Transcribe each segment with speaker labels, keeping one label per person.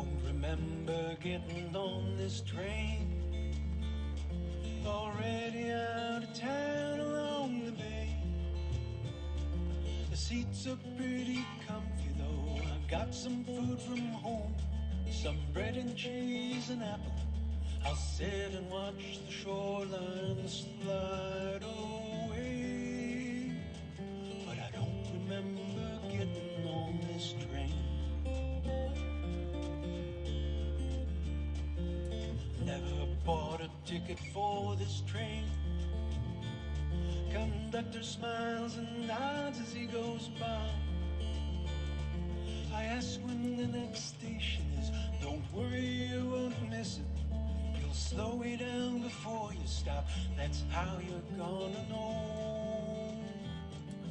Speaker 1: don't remember getting on this train. Already out of town along the bay. The seats are pretty comfy though. I've got some food from home, some bread and cheese and apple. I'll sit and watch the shoreline slide away. But I don't remember getting on this train. Never bought a ticket for this train. Conductor smiles and nods as he goes by. I ask when the next station is. Don't worry, you won't miss it. You'll slow it down before you stop. That's how you're gonna know.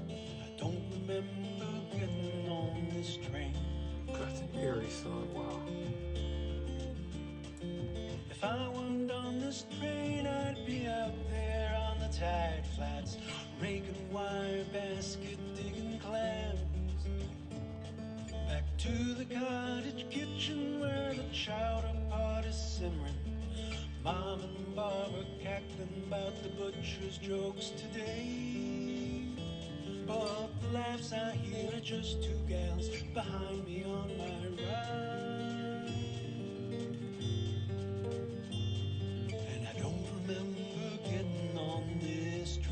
Speaker 1: I don't remember getting on this train.
Speaker 2: That's an eerie song, wow.
Speaker 1: If I weren't on this train, I'd be out there on the tide flats, raking wire, basket, digging clams. Back to the cottage kitchen where the chowder pot is simmering. Mom and Bob are cackling about the butcher's jokes today. But the laughs I hear are just two gals behind me on my ride. And I don't remember getting on this train.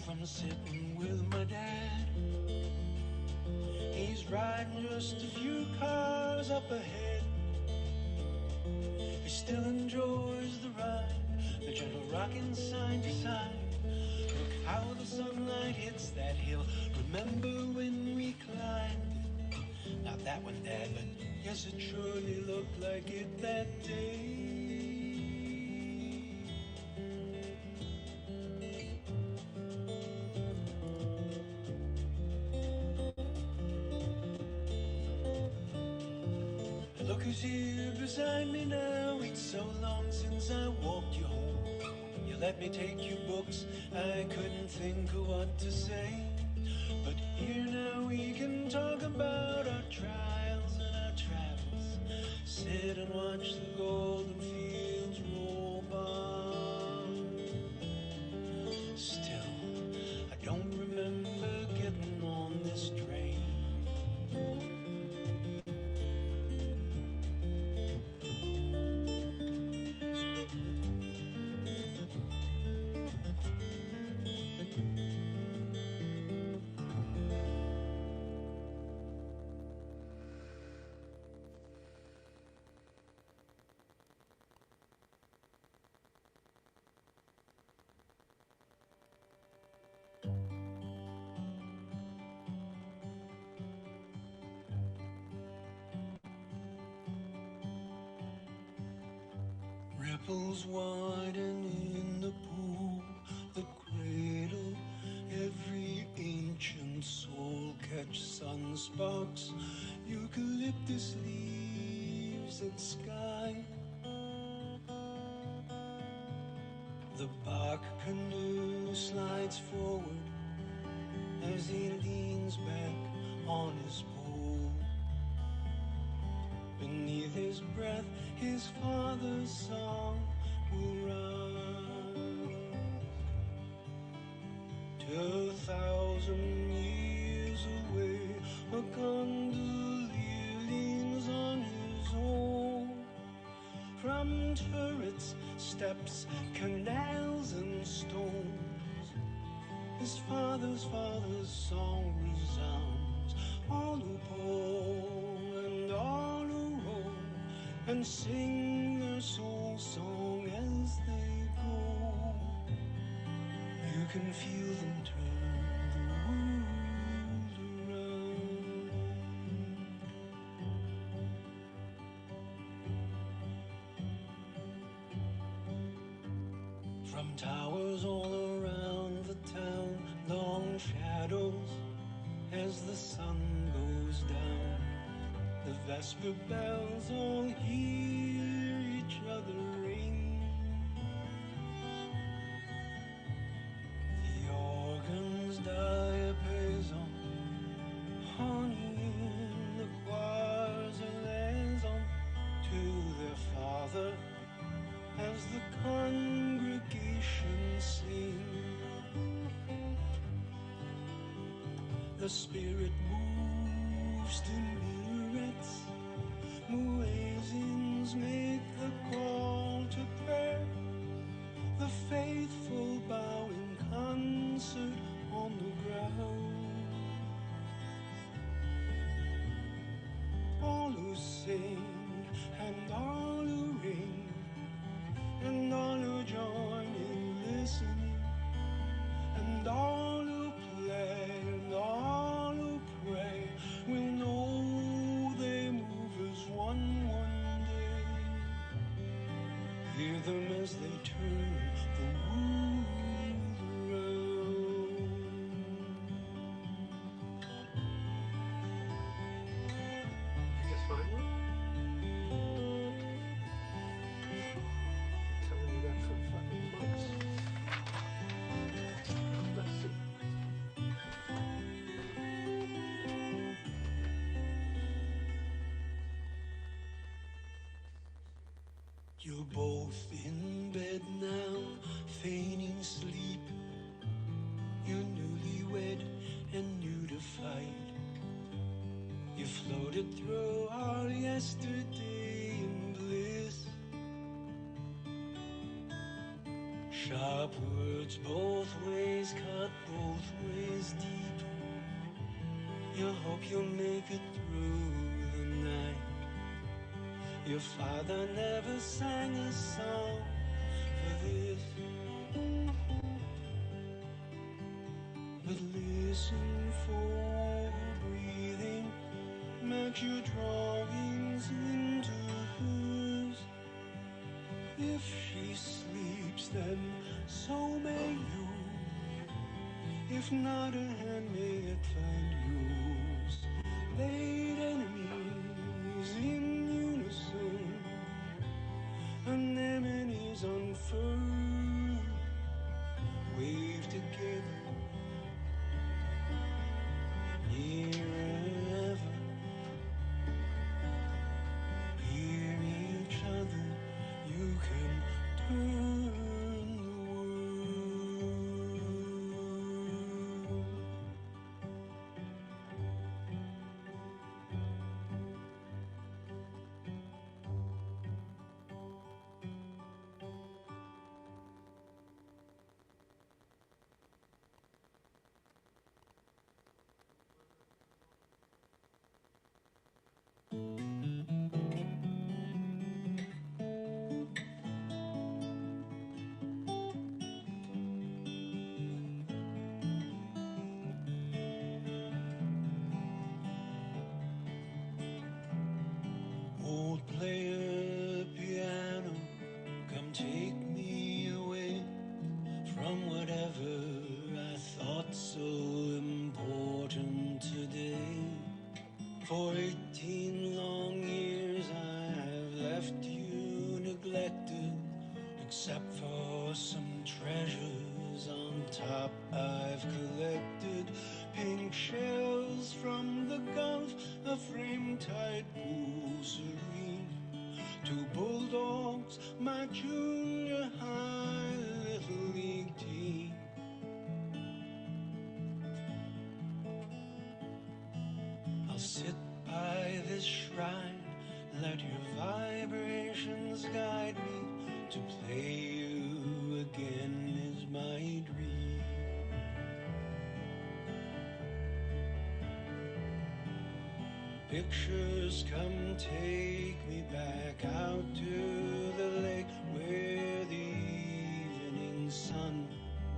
Speaker 1: From sitting with my dad. He's riding just a few cars up ahead. He still enjoys the ride, the gentle rocking side to side. Look how the sunlight hits that hill. Remember when we climbed it? Not that one, Dad, but yes, it surely looked like it that day. Look who's here beside me now. It's so long since I walked you home. You let me take your books. I couldn't think of what to say. But here now we can talk about our trials and our travels. Sit and watch the golden fields roll by. Still, I don't remember getting on this train. Ripples widen in the pool, the cradle. Every ancient soul catch sunsparks, eucalyptus leaves and sky. The bark canoe slides forward as he leans back on his pole. Beneath his breath, his father's song will rise. 2,000 years away, a gondolier leans on his oar. From turrets, steps, canals and stones, his father's song resounds. All who pour and all who row and sing their soul song as they go. You can feel them turn the world around. From towers all around the town, long shadows as the sun goes goes down, the vesper bells all hear each other ring. The organ's diapason, honey in the choirs and liaison to their Father as the congregation sing. The Spirit moves to minarets, muezzins make the call to prayer. The faithful bow in concert on the ground. All who sing and all who ring, and all who join in listening, and all who play and all who pray will know they move as one day. Hear them as they turn the world around.
Speaker 2: You just find one? Telling you that for fucking months. Let's see.
Speaker 1: You're both in bed now, feigning sleep. You're newlywed and new to fight. You floated through all yesterday in bliss. Sharp words both ways, cut both ways deep. You hope you'll make it through the night. Your father never sang a song for this. But listen for breathing, match your drawings into hers. If she sleeps, then so may you. If not, a hand may yet find yours. Late enemies in unison, anemones unfurled, wave together, nearer ever. Hear each other, you can turn the world. Old player piano, come take me away from whatever I thought so important today. For 18 long years I have left you neglected, except for some treasures on top I've collected. Pink shells from the Gulf, a frame-tight pool serene, 2 bulldogs, my junior high little league team. I'll sit by this shrine, let your vibrations guide me. To play you again is my dream. Pictures come take me back out to the lake where the evening sun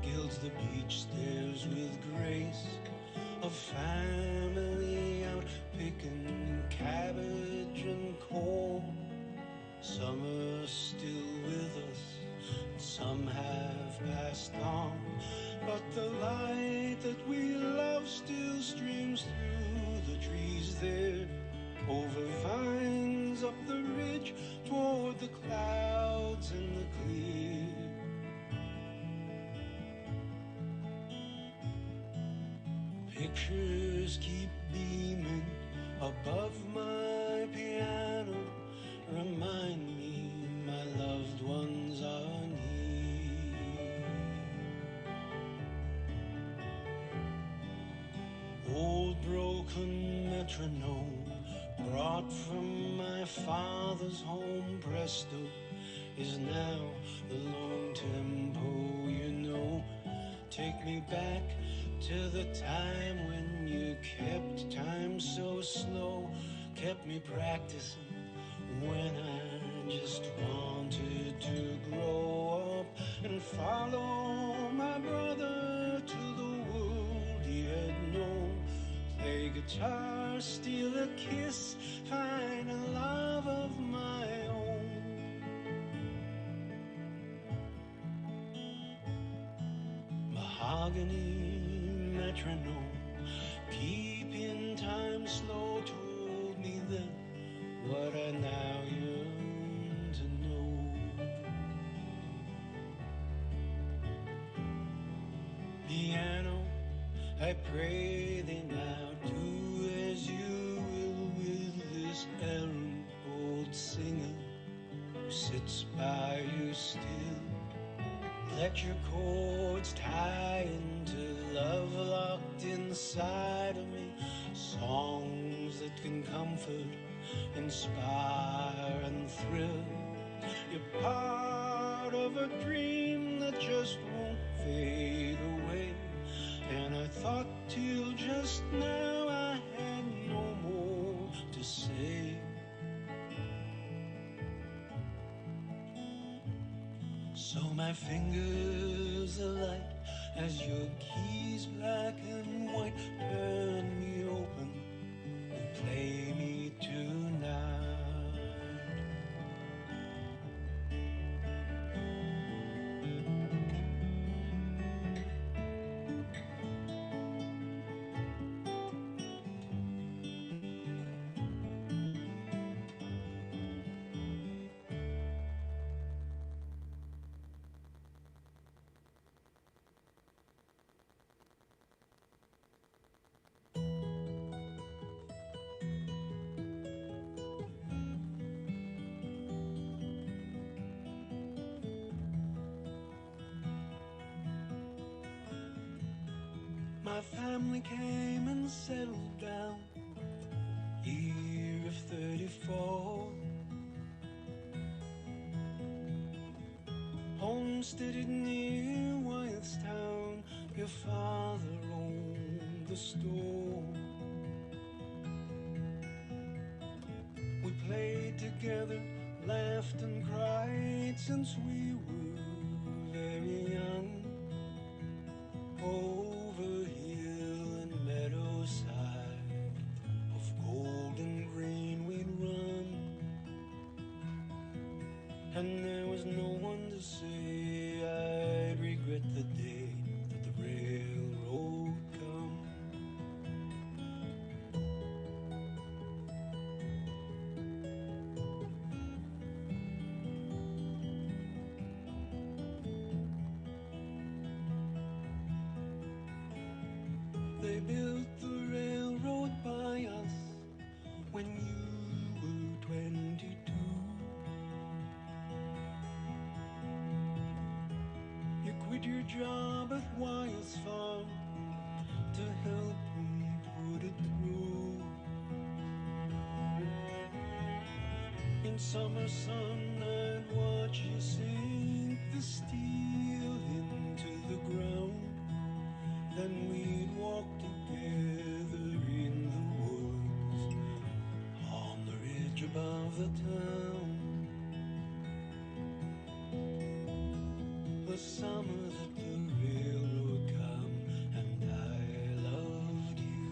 Speaker 1: gilds the beach stairs with grace. A family out picking cabbage and corn. Some are still with us, some have passed on, but the light that we love still streams through the trees. metronome brought from my father's home. Presto is now the long tempo, you know. Take me back to the time when you kept time so slow, kept me practicing when I just wanted to grow up and follow my brother to the world he had known. Play guitar, steal a kiss, find a love of my own. Mahogany metronome, keeping time slow, told me then what I now yearn to know. Piano, I pray thee now, do as you will with this errant old singer who sits by you still. Let your chords tie into love locked inside of me, songs that can comfort, inspire and thrill. You're part of a dream that just won't fade away, and I thought till just now I had no more to say. So my fingers alight as your keys black and white turn me open and play me tonight. My family came and settled down, year of 34. Homesteaded near Wyethstown, your father owned the store. We played together, laughed and cried since we were very young. Over hill and meadowside, of gold and green we'd run, and there was no one to say I'd regret the day that the railroad come. They built the railroad by us when you were 22. You quit your job at Wyeth's farm to help me put it through. In summer sun, I'd watch you sink the steel into the ground. Then we'd walk together in the woods on the ridge above the town. The summer that the railroad come and I loved you.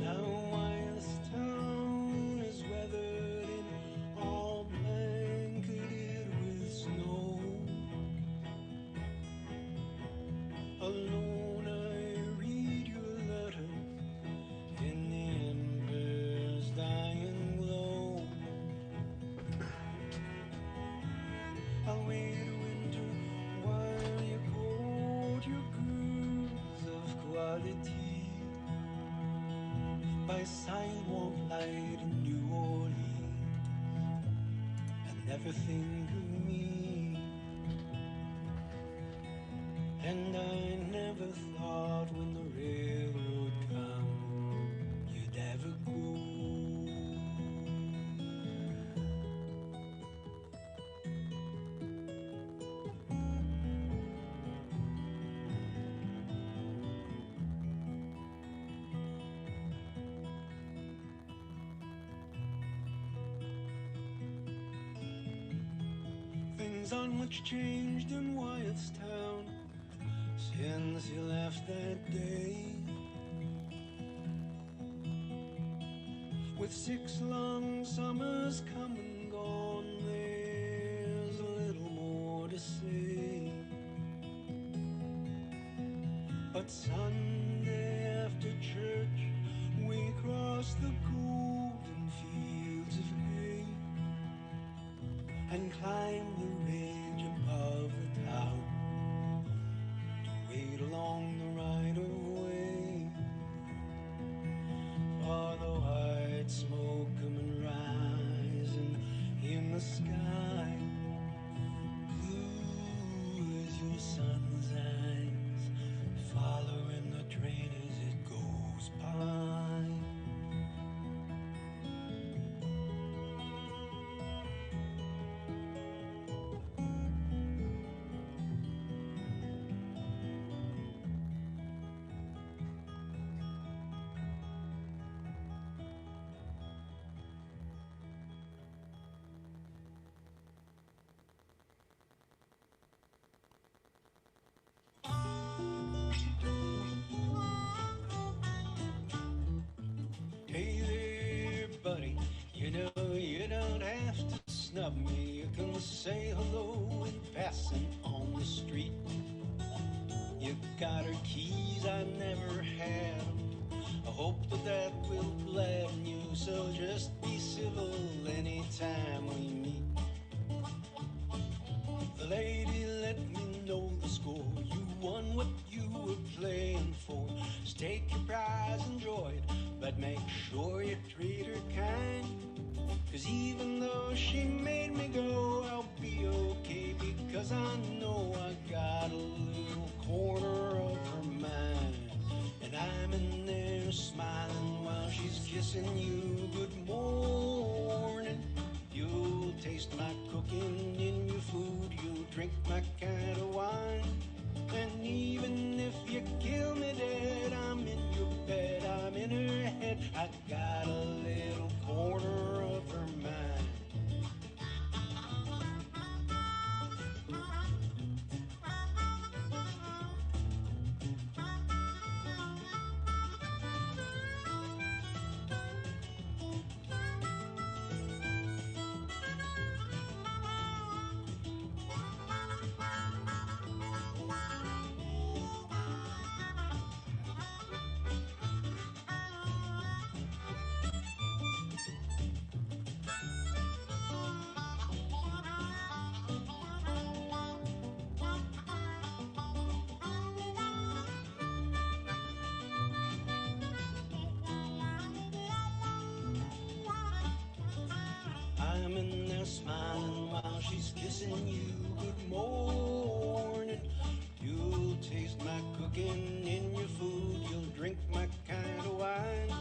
Speaker 1: Now Wyethstown is weathered in, all blanketed with snow. A to think of me. And I never thought when the railroad come you'd ever go. Things aren't much changed in Wyattstown since you left that day. With 6 long summers come and gone, there's a little more to say. But Sunday after church we crossed the golden fields of hay and climbed the ridge above the town to wait along the right-of-way for the white smoke coming rising in the sky. Blue as your sun's eyes, following the train as it goes by. Hey there, buddy, you know you don't have to snub me. You can say hello in passing on the street. You got her keys, I never had 'em. I hope that will gladden you, so just be civil anytime we meet. The lady let me know the score. You won what you were playing for. Stake your prize, enjoy it, but make sure you treat her kind. 'Cause even though she made me go, I'll be okay, because I know I got a little corner of her mind. And I'm in there smiling while she's kissing you. Good morning. You'll taste my cooking in your food. You'll drink my kind of wine. And even if you kill me dead, I'm in your bed, I'm in her head. I got a little corner of her mind. I'm in there smiling while she's kissing you. Good morning. You'll taste my cooking in your food. You'll drink my kind of wine.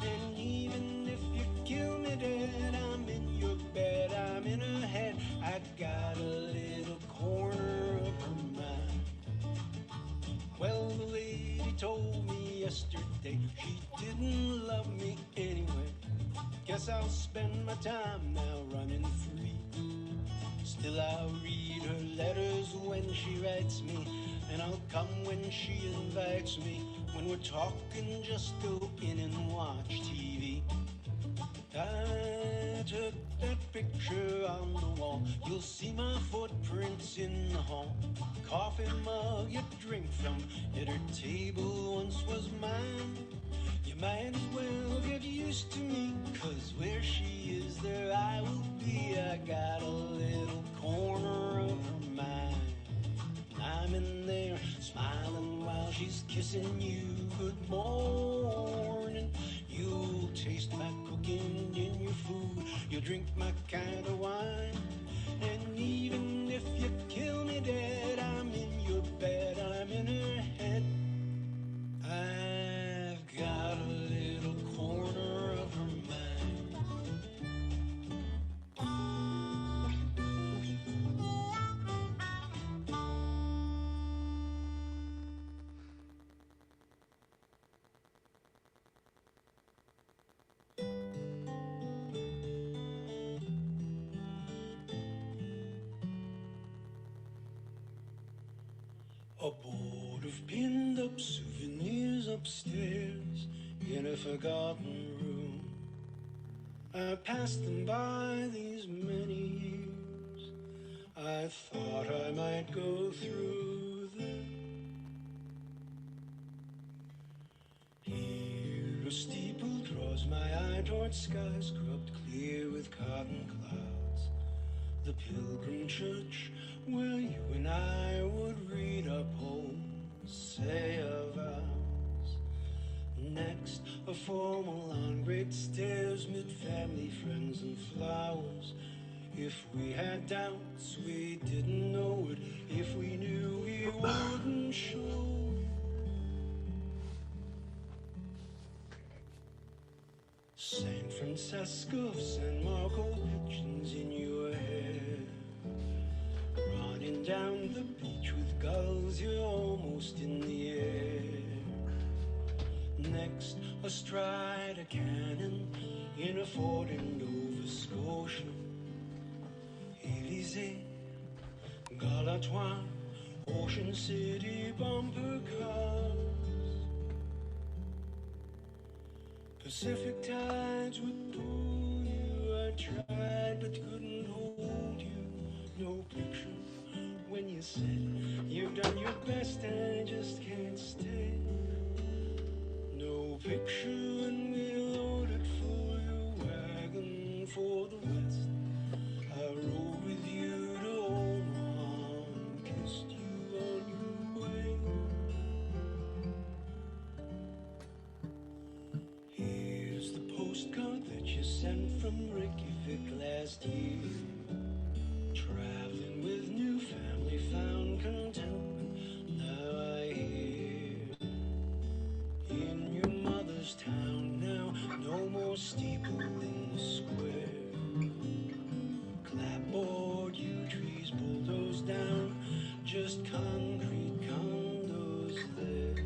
Speaker 1: And even if you kill me dead, I'm in your bed, I'm in her head. I got a little corner of her mind. Well, the lady told me yesterday she didn't love me anyway. Guess I'll spend my time now running free. Still I'll read her letters when she writes me, and I'll come when she invites me. When we're talking, just go in and watch TV. I took that picture on the wall. You'll see my footprints in the hall. Coffee mug you drink from at her table once was mine. You might as well get used to me, 'cause where she is, there I will be. I got a little corner of her mind. I'm in there smiling while she's kissing you. Good morning. You'll taste my cooking in your food. You'll drink my kind of wine. upstairs in a forgotten room. I passed them by these many years. I thought I might go through them. Here a steeple draws my eye towards skies scrubbed clear with cotton clouds. The pilgrim church where you and I would read our poems, say our vows. Next, a formal on great stairs mid family, friends and flowers. If we had doubts, we didn't know it. If we knew, we wouldn't show. San Francisco, San Marco, pigeons in your hair. Running down the beach with gulls, you're almost in the air. Next, astride a cannon in a fort in Nova Scotia. Élysée, Galatoine, Ocean City bumper cars. Pacific tides would pull you. I tried but couldn't hold you. No picture when you said you've done your best and I just can't stay. No picture when we loaded for your wagon for the west. I rode with you to Omaha and kissed you on your way. Here's the postcard that you sent from Reykjavik last year. Traveling with new family, found contentment. Now I hear in your mother's town now, no more steeple in the square. Clapboard, yew trees bulldozed down, just concrete condos there.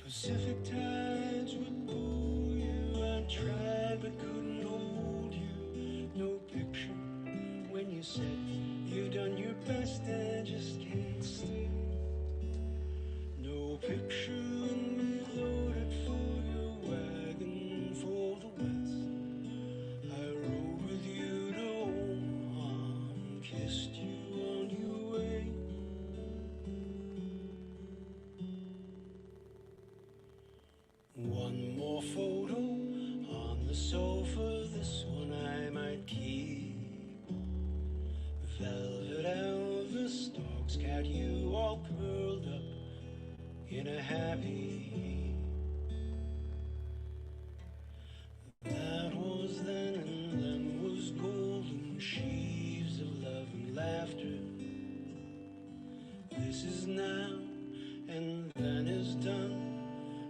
Speaker 1: Pacific tides would pull you. I tried but couldn't hold you. No picture when you said you've done your best and I just can't stay. No picture when we loaded for your wagon for the west. I rode with you to Omaha and kissed you on your way. One more photo on the sofa, this one I might keep. Velvet Elvis, dog's cat, you all curled up in a happy heap. That was then and then was golden sheaves of love and laughter. This is now and then is done.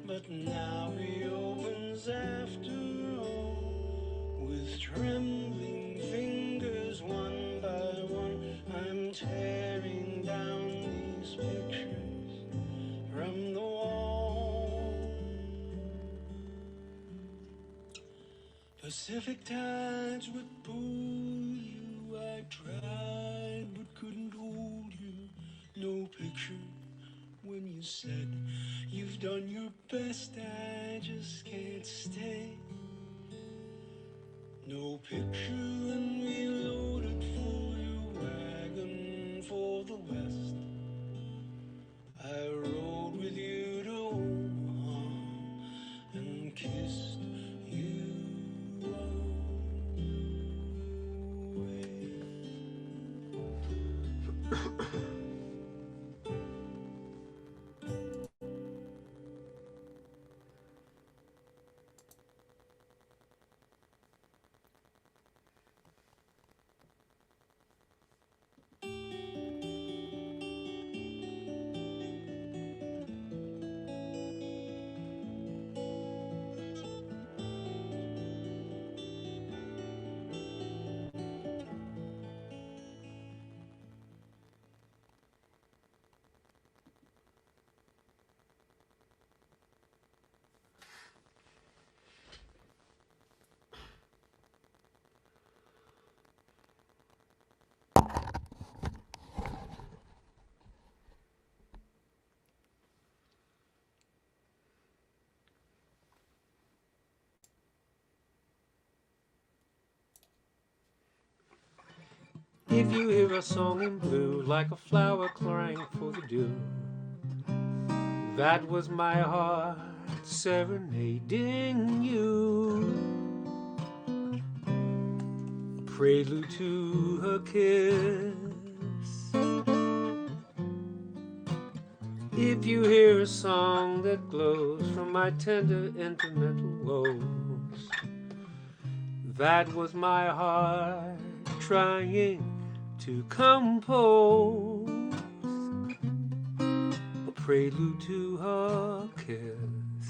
Speaker 1: But now reopens after all. With trembling fingers, one by one, I'm tearing down these pictures from the wall. Pacific tides would pull you. I tried but couldn't hold you. No picture when you said you've done your best, I just can't stay. No picture when we loaded for your wagon for the west. I rode with you to Omaha and kissed you on your way. If you hear a song in blue, like a flower crying for the dew, that was my heart serenading you. Prelude to her kiss. If you hear a song that glows from my tender intimate woes, that was my heart trying to compose a prelude to her kiss.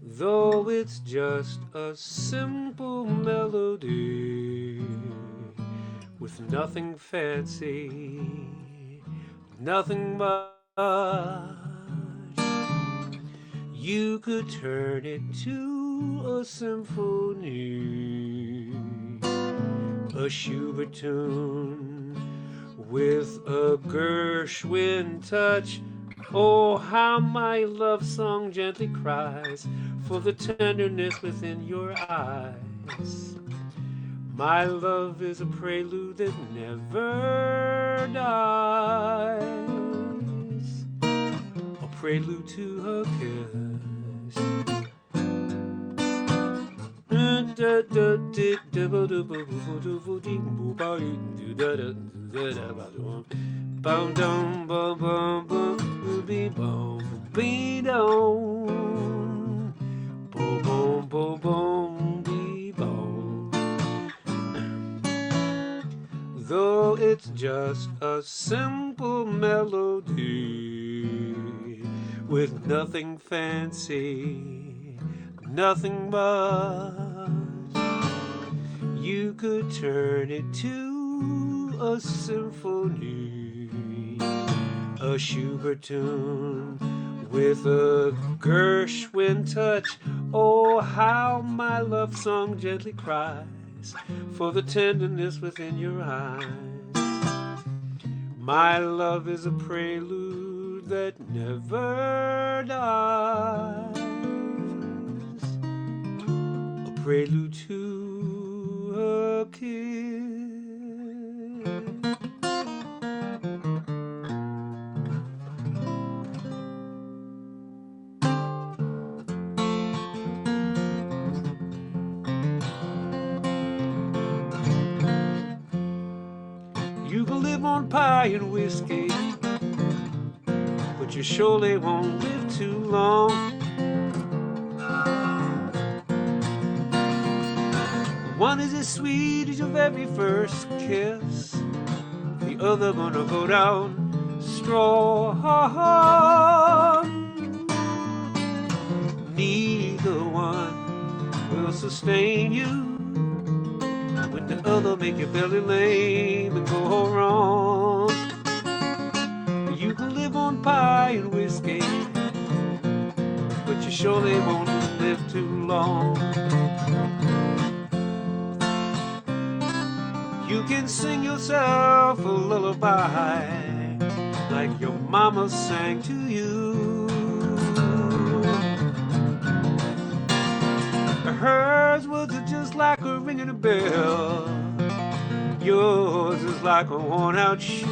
Speaker 1: Though it's just a simple melody with nothing fancy, nothing much, you could turn it to a symphony, a Schubert tune with a Gershwin touch. Oh, how my love song gently cries for the tenderness within your eyes. My love is a prelude that never dies, a prelude to her kiss. Bum dum bum bum bum booby bum bee dum boom boom boom boom bee bum. Though it's just a simple melody with nothing fancy, nothing much, you could turn it to a symphony, a Schubert tune with a Gershwin touch. Oh, how my love song gently cries for the tenderness within your eyes. My love is a prelude that never dies, a prelude to a kiss. You can live on pie and whiskey, but you surely won't live too long. One is as sweet as your very first kiss, the other gonna go down strong. Neither one will sustain you when the other make your belly lame and go wrong. You can live on pie and whiskey, but you surely won't live too long. You can sing yourself a lullaby like your mama sang to you. Hers was just like a ringing a bell, yours is like a worn out shoe.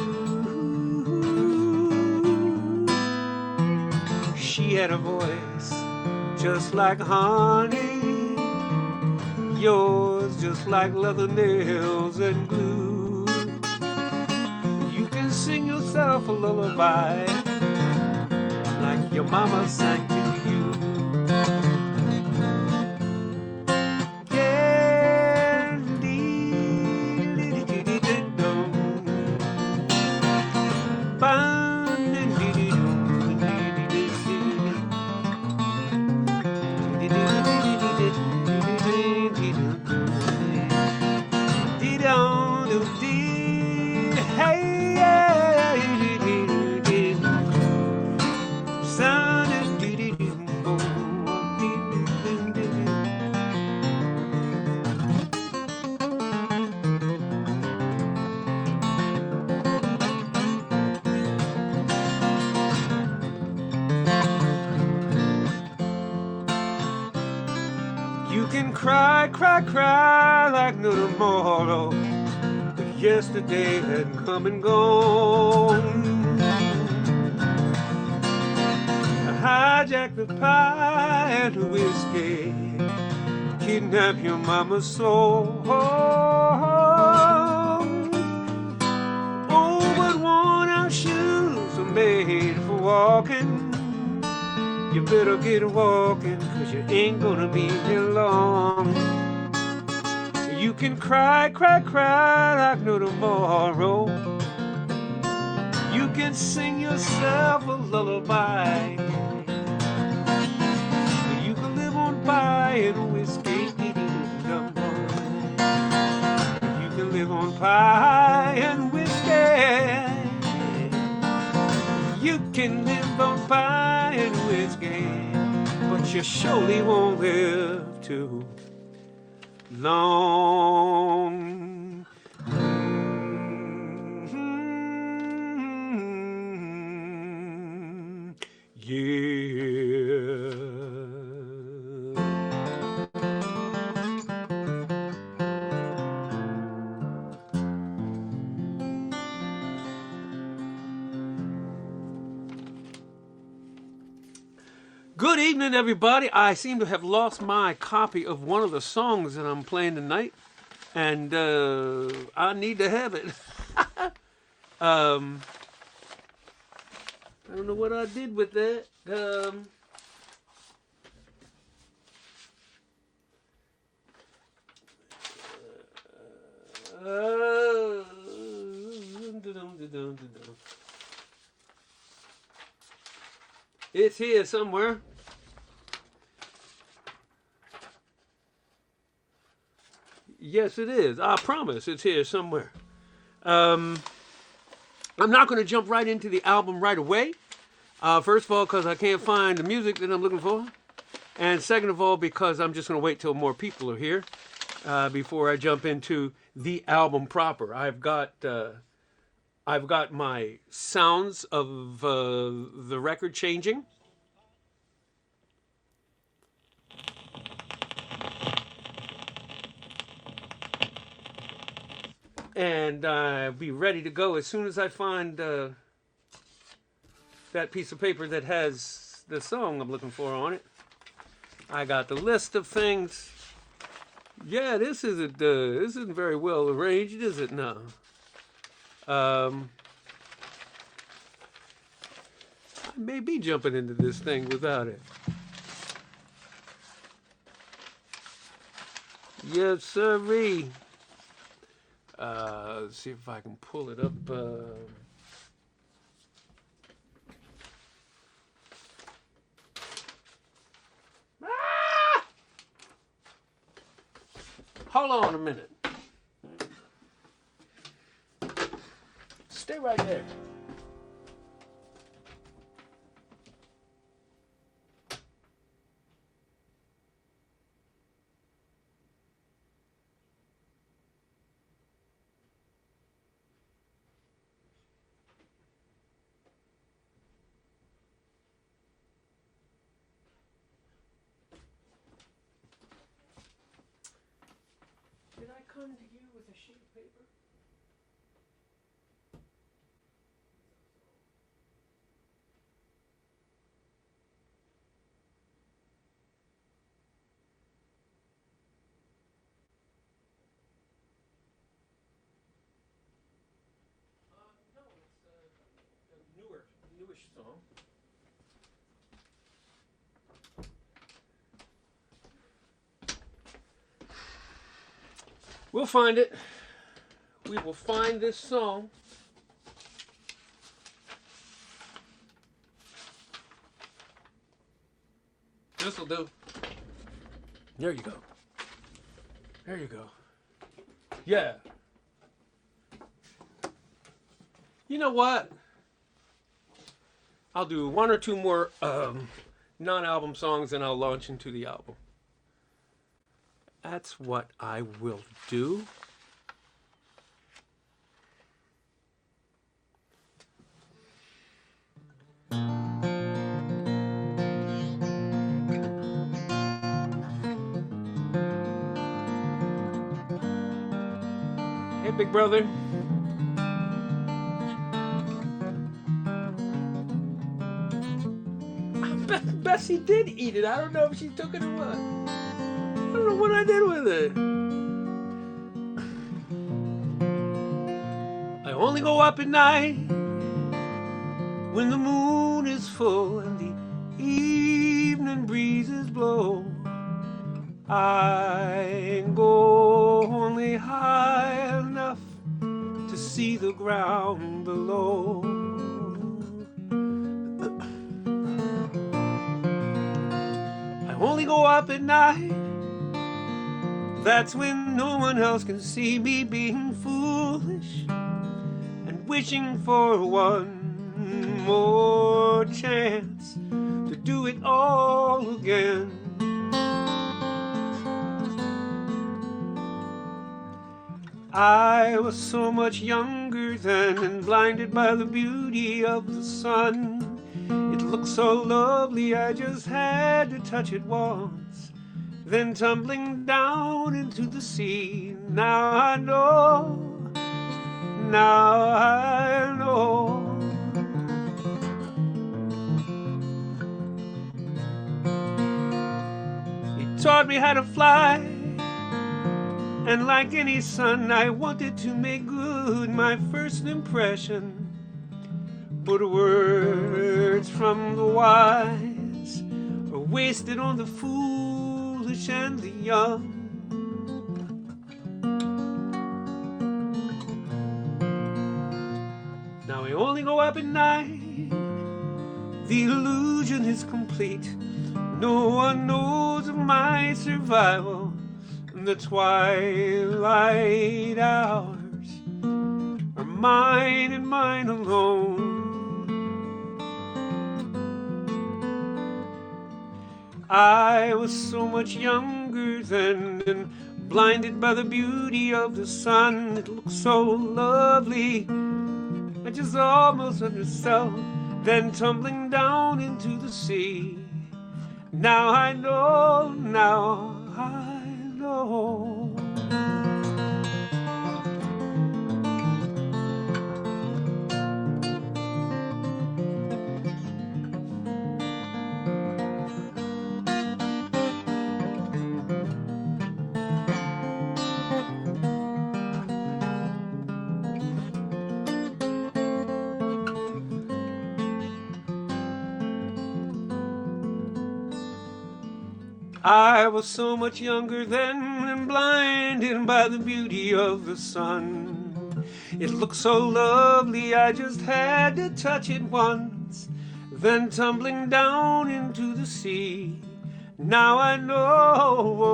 Speaker 1: She had a voice just like honey, yours just like leather nails and glue. You can sing yourself a lullaby like your mama sang to you. Hey, can cry, cry, cry like no tomorrow, but yesterday had come and gone. Hijack the pie and the whiskey, kidnap your mama's soul. Oh, but worn-out shoes are made for walking. You better get walking, 'cause you ain't gonna be here long. You can cry, cry, cry like no tomorrow. You can sing yourself a lullaby. You can live on pie and whiskey. You can live on pie and whiskey. You can live on pie and whiskey, but you surely won't live too long. Yeah. Good evening, everybody. I seem to have lost my copy of one of the songs that I'm playing tonight, and I need to have it. I don't know what I did with that. It's here somewhere. Yes, it is. I promise it's here somewhere. I'm not going to jump right into the album right away. First of all, because I can't find the music that I'm looking for. And second of all, because I'm just going to wait till more people are here before I jump into the album proper. I've got my sounds of the record changing. And I'll be ready to go as soon as I find that piece of paper that has the song I'm looking for on it. I got the list of things. Yeah, this isn't very well arranged, is it? No. I may be jumping into this thing without it. Yes, sirree. Let's see if I can pull it up. Hold on a minute. Stay right there. Did I come to you with a sheet of paper? No, it's a newish song. We'll find it. We will find this song. This'll do. There you go. There you go. Yeah. You know what? I'll do one or two more non-album songs and I'll launch into the album. That's what I will do.
Speaker 3: Hey, big brother. Bessie did eat it. I don't know if she took it or what. I don't know what I did with it. I only go up at night when the moon is full and the evening breezes blow. I go only high enough to see the ground below. I only go up at night. That's when no one else can see me being foolish and wishing for one more chance to do it all again. I was so much younger then and blinded by the beauty of the sun. It looked so lovely, I just had to touch it once, then tumbling down into the sea. Now I know, now I know. He taught me how to fly, and like any son, I wanted to make good my first impression. But words from the wise are wasted on the foolish and the young. Now I only go up at night. The illusion is complete. No one knows of my survival. The twilight hours are mine and mine alone. I was so much younger then and blinded by the beauty of the sun. It looked so lovely, I just almost underself, then tumbling down into the sea. Now I know, now I know. I was so much younger then and blinded by the beauty of the sun. It looked so lovely, I just had to touch it once, then tumbling down into the sea. Now I know.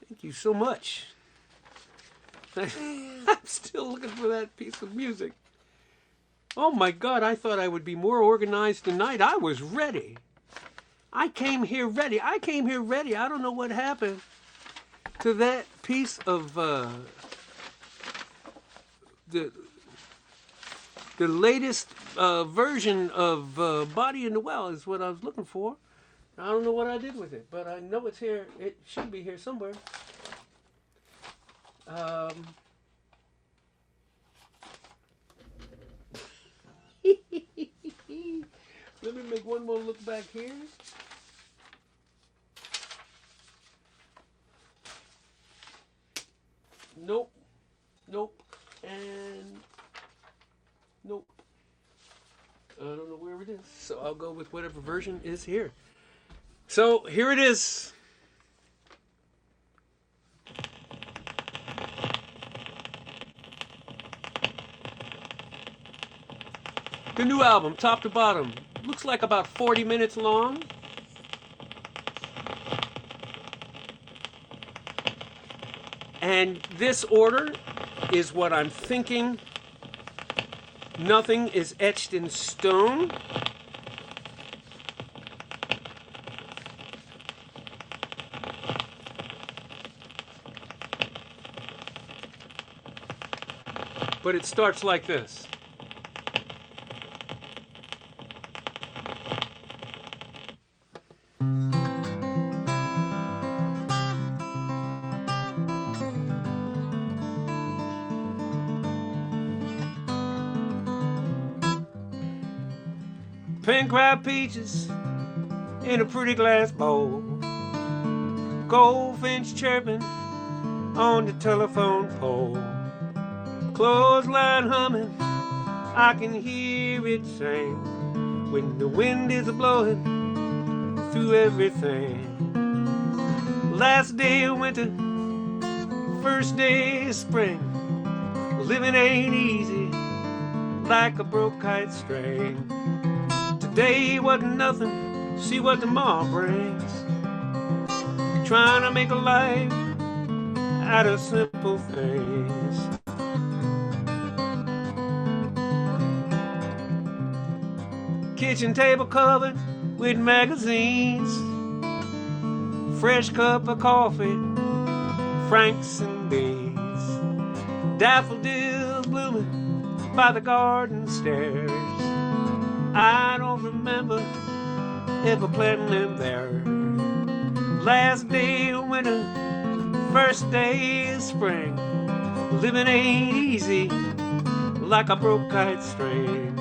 Speaker 3: Thank you so much. I'm still looking for that piece of music. Oh my God, I thought I would be more organized tonight. I was ready. I came here ready. I don't know what happened to that piece of the latest version of Body in the Well is what I was looking for. I don't know what I did with it, but I know it's here. It should be here somewhere. Let me make one more look back here. Nope. Nope. And nope. I don't know where it is. So I'll go with whatever version is here. So here it is. The new album, top to bottom. Looks like about 40 minutes long. And this order is what I'm thinking Nothing is etched in stone. But it starts like this. Pink ripe peaches in a pretty glass bowl. Goldfinch chirping on the telephone pole. Clothesline humming, I can hear it sing when the wind is blowing through everything. Last day of winter, first day of spring. Living ain't easy like a broke kite string. Today wasn't nothing, see what tomorrow brings. Trying to make a life out of simple things. Kitchen table covered with magazines. Fresh cup of coffee, Franks and beans. Daffodils blooming by the garden stairs. I don't remember ever planting them there. Last day of winter, first day of spring. Living ain't easy like a broke kite string.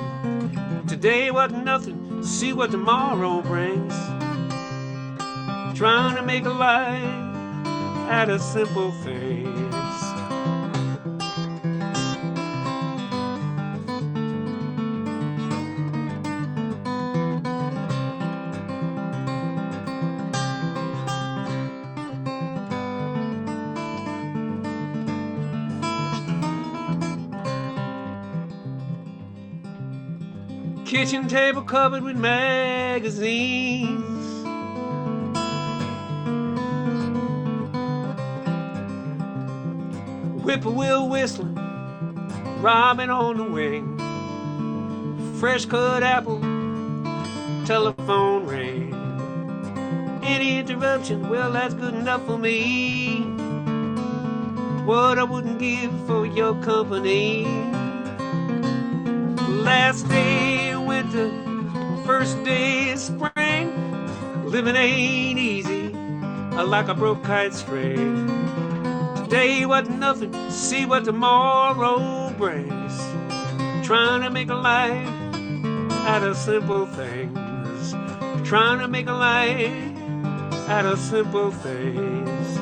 Speaker 3: Today wasn't nothing, see what tomorrow brings. Trying to make a life out of simple things. Kitchen table covered with magazines. Whippoorwill whistling, robin on the wing. Fresh cut apple, telephone ring. Any interruption, well that's good enough for me. What I wouldn't give for your company. Last day of winter, first day of spring. Living ain't easy like a broke kite string. Today wasn't nothing, see what tomorrow brings. Trying to make a life out of simple things. Trying to make a life out of simple things.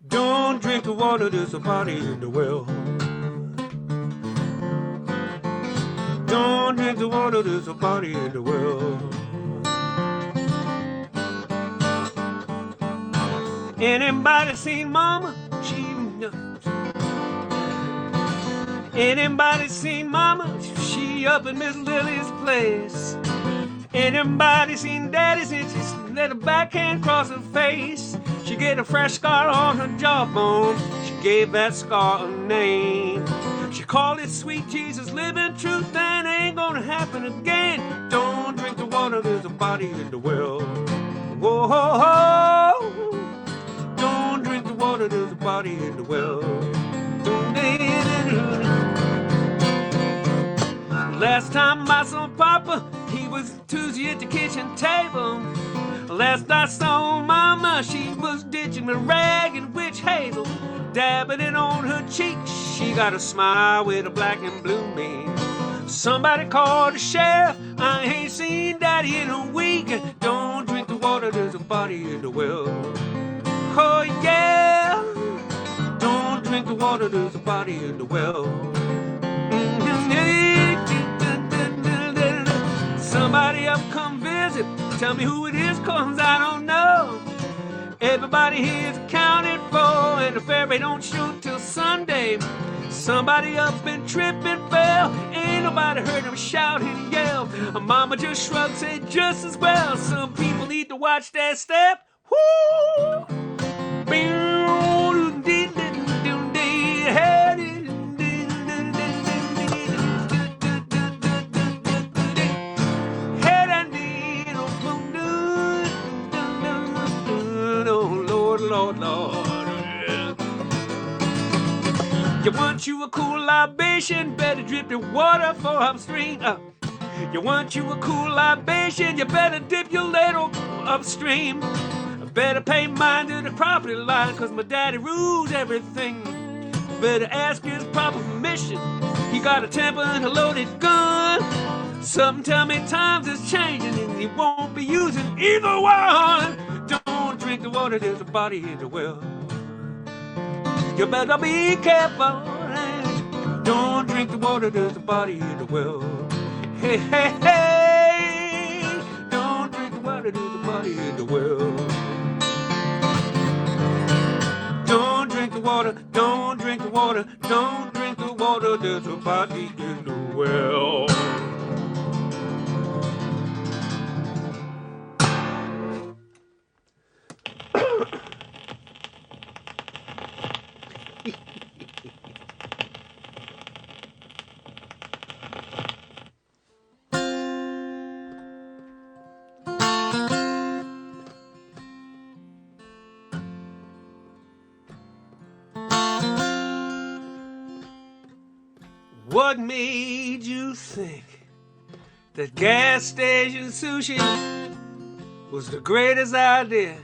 Speaker 3: Don't drink the water, there's a body in the well. Don't drink the water, there's a body in the well. Anybody seen Mama? She knows. Anybody seen Mama? She up in Miss Lily's place. Anybody seen Daddy since she let her backhand cross her face? She get a fresh scar on her jawbone. She gave that scar a name. She called it Sweet Jesus, living truth, and ain't gonna happen again. Don't drink the water, there's a body in the well. Whoa, ho, ho. Don't drink the water, there's a body in the well. Last time I saw Papa, he was Tuesday at the kitchen table. Last I saw Mama, she was ditching the rag and witch hazel, dabbing it on her cheek. She got a smile with a black and blue mean. Somebody called the sheriff, I ain't seen Daddy in a week. Don't drink the water, there's a body in the well. oh yeah. Don't drink the water, there's a body in the well. Somebody up come visit, tell me who it is, cause I don't know. Everybody here's accounted for, and the ferry don't shoot till Sunday. Somebody up and tripped and fell, ain't nobody heard him shout and yell. Mama just shrugged, said just as well. Some people need to watch their step. Woo! Lord, Lord. You want you a cool libation, better drip the water for upstream. You want you a cool libation, you better dip your ladle upstream. Better pay mine to the property line, cause my daddy rules everything. Better ask his proper permission. He got a temper and a loaded gun. Something tell me times is changing and he won't be using either one. Don't drink the water, there's a body in the well. You better be careful. Don't drink the water, there's a body in the well. Hey, hey, hey. Don't drink the water, there's a body in the well. Don't drink the water, don't drink the water, don't drink the water, there's a body in the well. What made you think that gas station sushi was the greatest idea?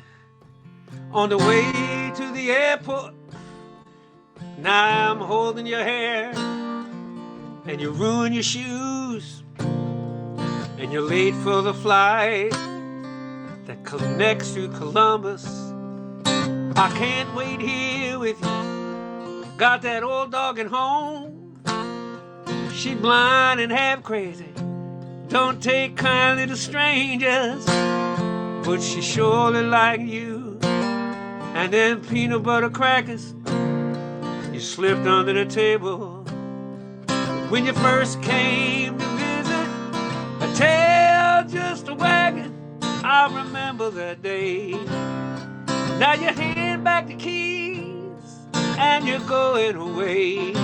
Speaker 3: On the way to the airport, now I'm holding your hair, and you ruin your shoes, and you're late for the flight that connects to Columbus. I can't wait here with you. Got that old dog at home. She blind and half crazy, don't take kindly to strangers, but she surely like you. And them peanut butter crackers you slipped under the table when you first came to visit. A tail just a wagging, I remember that day. Now you hand back the keys and you're going away.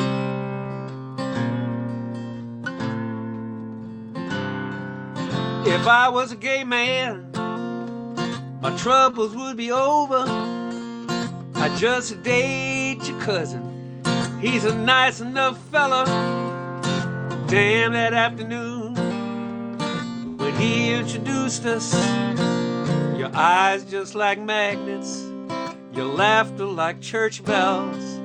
Speaker 3: If I was a gay man, my troubles would be over. I'd just date your cousin, he's a nice enough fella. Damn, that afternoon when he introduced us, your eyes just like magnets, your laughter like church bells.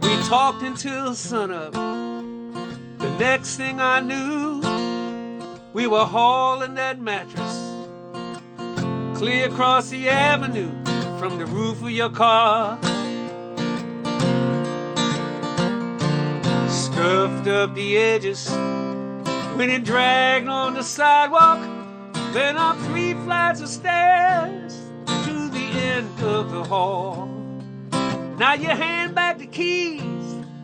Speaker 3: We talked until sunup. The next thing I knew, we were hauling that mattress clear across the avenue from the roof of your car. Scuffed up the edges when it dragged on the sidewalk, then up 3 flights of stairs to the end of the hall. Now you hand back the keys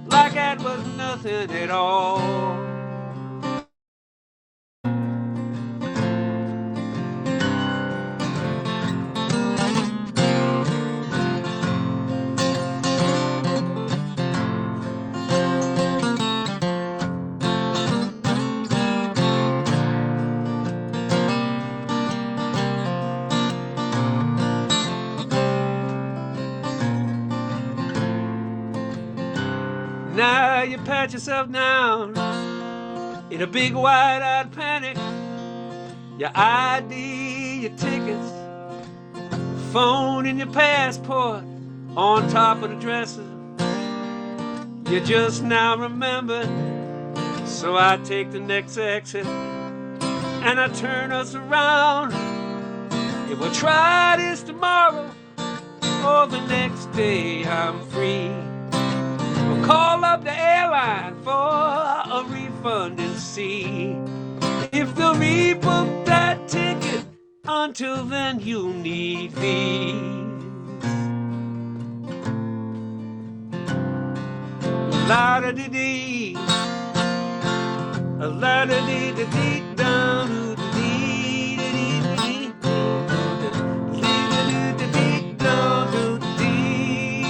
Speaker 3: like that was nothing at all. Now you pat yourself down in a big wide-eyed panic. Your ID, your tickets, phone and your passport on top of the dresser. You just now remembered, so I take the next exit and I turn us around. Yeah, we'll try this tomorrow or the next day I'm free. We'll call up the airline for a refund and see if they'll rebook that ticket. Until then you'll need these. La-da-dee-dee, la-da-dee-dee-dee, down to dee-dee-dee-dee, dee-dee-dee-dee, down to dee,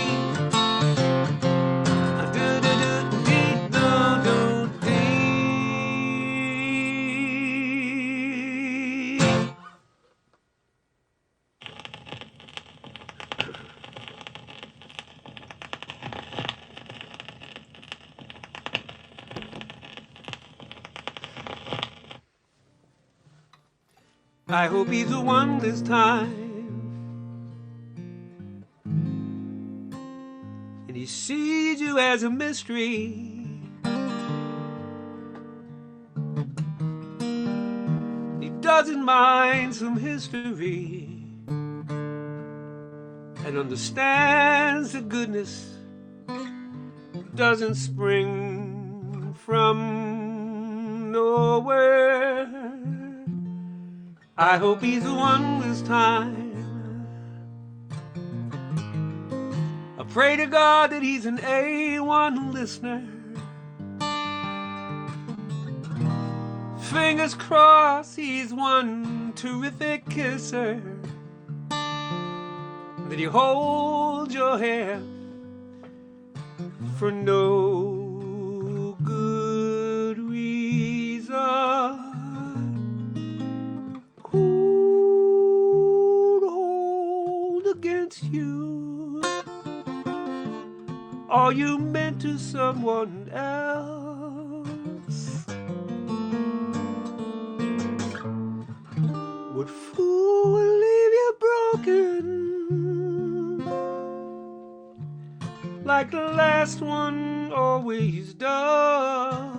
Speaker 3: do-do-do-dee, down to dee. I hope he's the one this time, and he sees you as a mystery. He doesn't mind some history and understands the goodness doesn't spring from nowhere. I hope he's the one this time. I pray to God that he's an A1 listener. Fingers crossed he's one terrific kisser. That he holds your hand for no good reason. Who'd hold against you all you meant to someone else? What fool will leave you broken like the last one always does?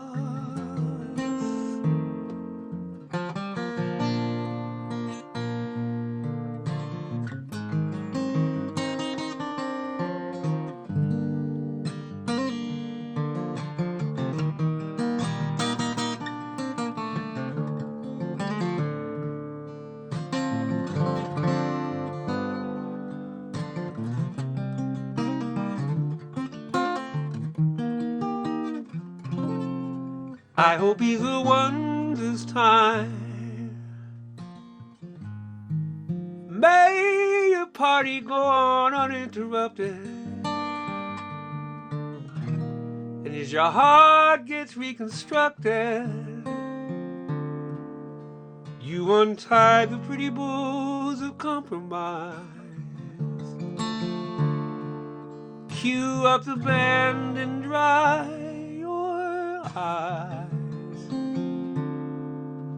Speaker 3: I hope he's the one this time. May your party go on uninterrupted, and as your heart gets reconstructed, you untie the pretty bows of compromise. Cue up the band and dry your eyes.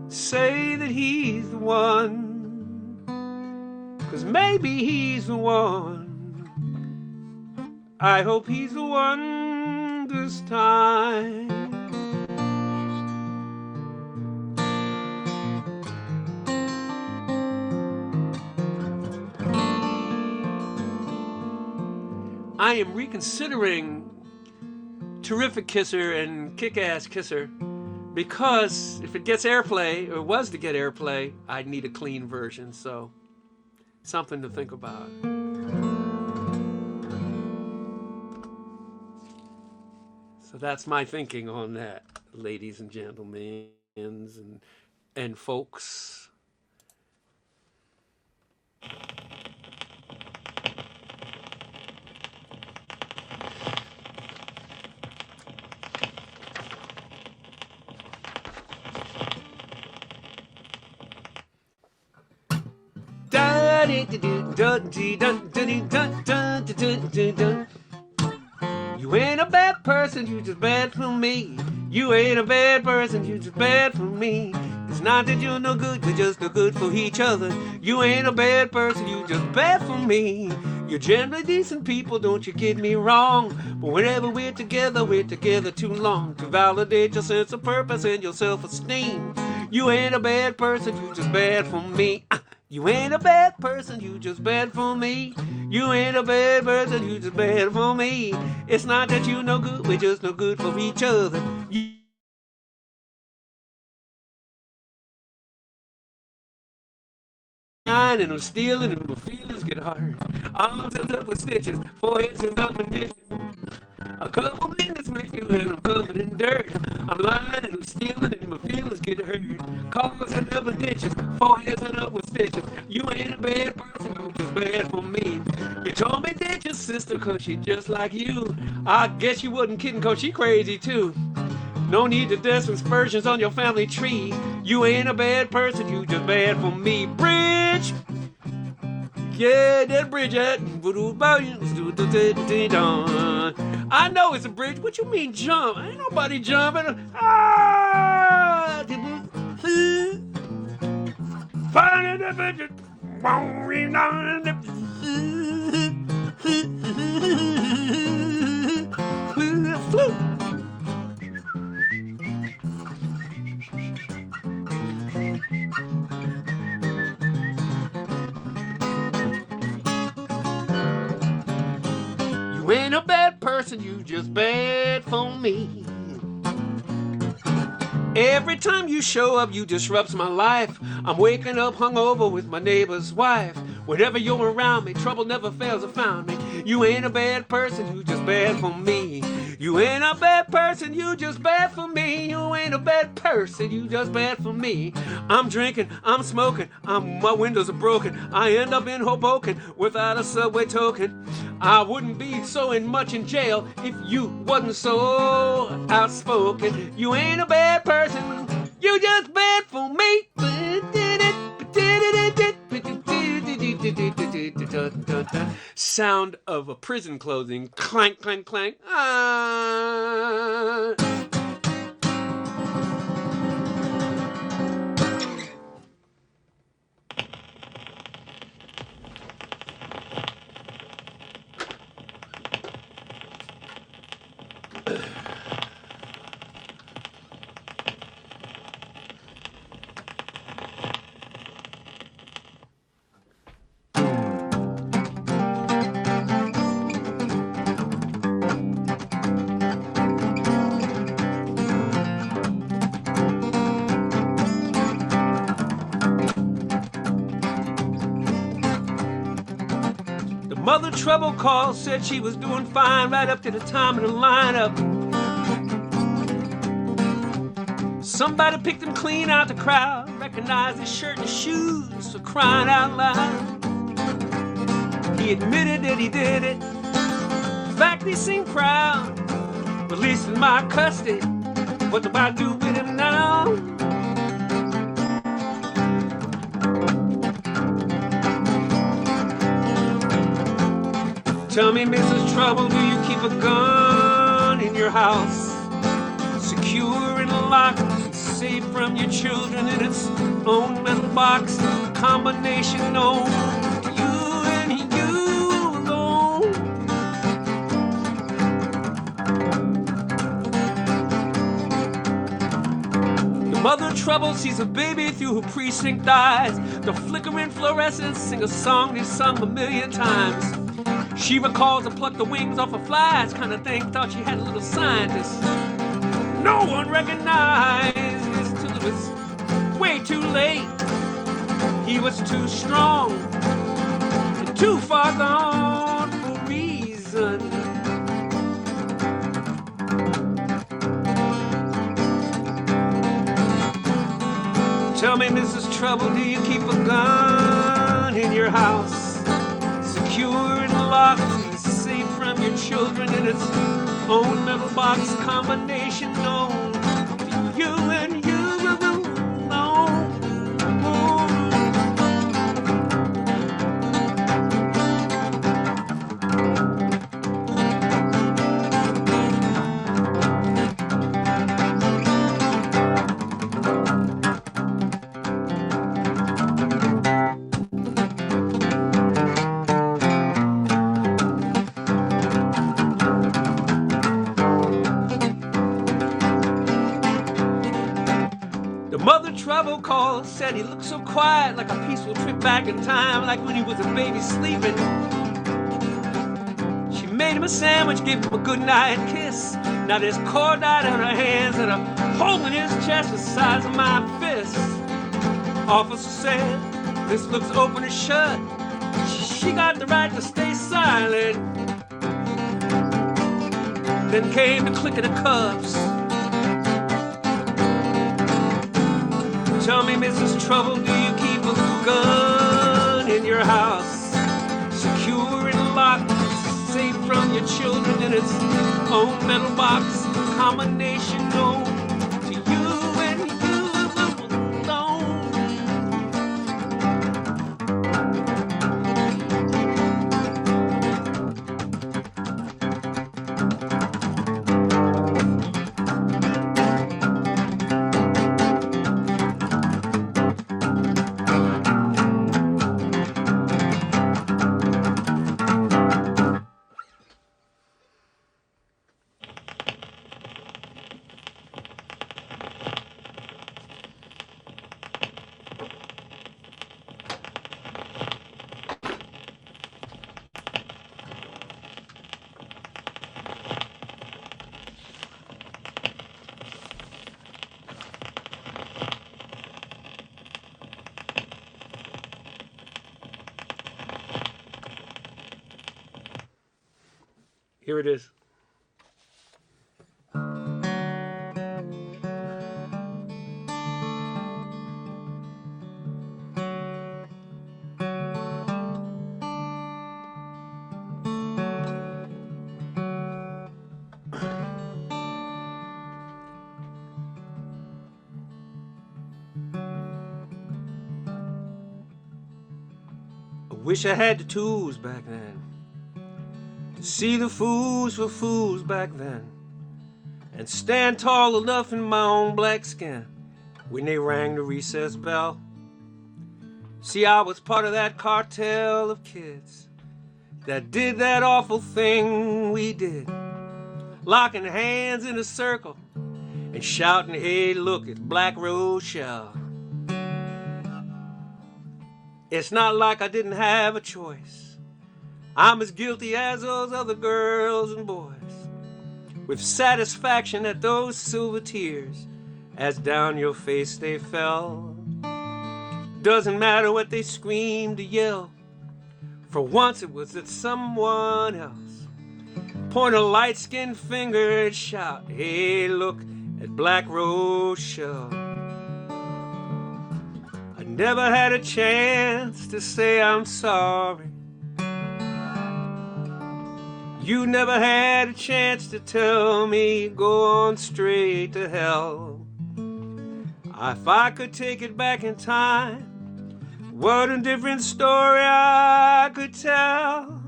Speaker 3: Say that he's the one, 'cause maybe he's the one. I hope he's the one this time. I am reconsidering Terrific Kisser and Kick-Ass Kisser, because if it gets airplay, or was to get airplay, I'd need a clean version, so something to think about. So that's my thinking on that, ladies and gentlemen and folks. You ain't a bad person, you just bad for me. You ain't a bad person, you just bad for me. It's not that you're no good, we're just no good for each other. You ain't a bad person, you just bad for me. You're generally decent people, don't you get me wrong. But whenever we're together too long to validate your sense of purpose and your self-esteem. You ain't a bad person, you just bad for me. You ain't a bad person, you just bad for me. You ain't a bad person, you just bad for me. It's not that you no good, we're just no good for each other. And I'm stealing and my feelings get hurt. Arms are up with stitches, foreheads and up with dishes. A couple minutes with you and I'm covered in dirt. I'm lying and I'm stealing and my feelings get hurt. Cars and up with ditches, foreheads and up with stitches. You ain't a bad person, you just bad for me. You told me that your sister, cause she just like you. I guess you wasn't kidding, cause she crazy too. No need to dust aspersions on your family tree. You ain't a bad person, you just bad for me. Bridge! Yeah, that bridge at I know it's a bridge. What you mean jump? Ain't nobody jumping. Ah! You ain't a bad person, you just bad for me. Every time you show up, you disrupt my life. I'm waking up hungover with my neighbor's wife. Whenever you're around me, trouble never fails to find me. You ain't a bad person, you just bad for me. You ain't a bad person, you just bad for me. You ain't a bad person, you just bad for me. I'm drinking, I'm smoking, my windows are broken. I end up in Hoboken without a subway token. I wouldn't be so much in jail if you wasn't so outspoken. You ain't a bad person, you just bad for me. Sound of a prison closing. Clank, clank, clank. Ah. Mother Trouble called, said she was doing fine right up to the time of the lineup. Somebody picked him clean out the crowd, recognized his shirt and his shoes, for crying out loud. He admitted that he did it. In fact, he seemed proud. Released in my custody. What do I do with him now? Tell me, Mrs. Trouble, do you keep a gun in your house? Secure and locked, safe from your children in its own metal box. Combination known to you and you alone. The mother Trouble sees a baby through her precinct eyes. The flickering fluorescence sing a song they've sung a million times. She recalls to pluck the wings off of flies, kind of thing, thought she had a little scientist. No one recognized this till it was way too late. He was too strong and too far gone for reason. Tell me, Mrs. Trouble, do you keep a gun in your house? Secure and locked, safe from your children in its own metal box. Combination known to you and you alone. trouble called, said he looked so quiet, like a peaceful trip back in time, like when he was a baby sleeping. She made him a sandwich, gave him a goodnight kiss. Now there's cordite on her hands and a hole in his chest the size of my fist. Officer said, this looks open and shut. She got the right to stay silent. Then came the click of the cuffs. Tell me, Mrs. Trouble, do you keep a gun in your house? Secure and locked, safe from your children in its own metal box. Combination known to you and you alone. Here it is. I wish I had the tools back then. See the fools for fools back then, and stand tall enough in my own black skin when they rang the recess bell. See, I was part of that cartel of kids that did that awful thing we did, locking hands in a circle and shouting, hey, look, it's Black Rochelle. It's not like I didn't have a choice. I'm as guilty as those other girls and boys, with satisfaction at those silver tears as down your face they fell. Doesn't matter what they screamed or yelled, for once it was at someone else. Point a light-skinned finger and shout, hey, look at Black Rochelle. I never had a chance to say I'm sorry. You never had a chance to tell me go on straight to hell. If I could take it back in time, what a different story I could tell.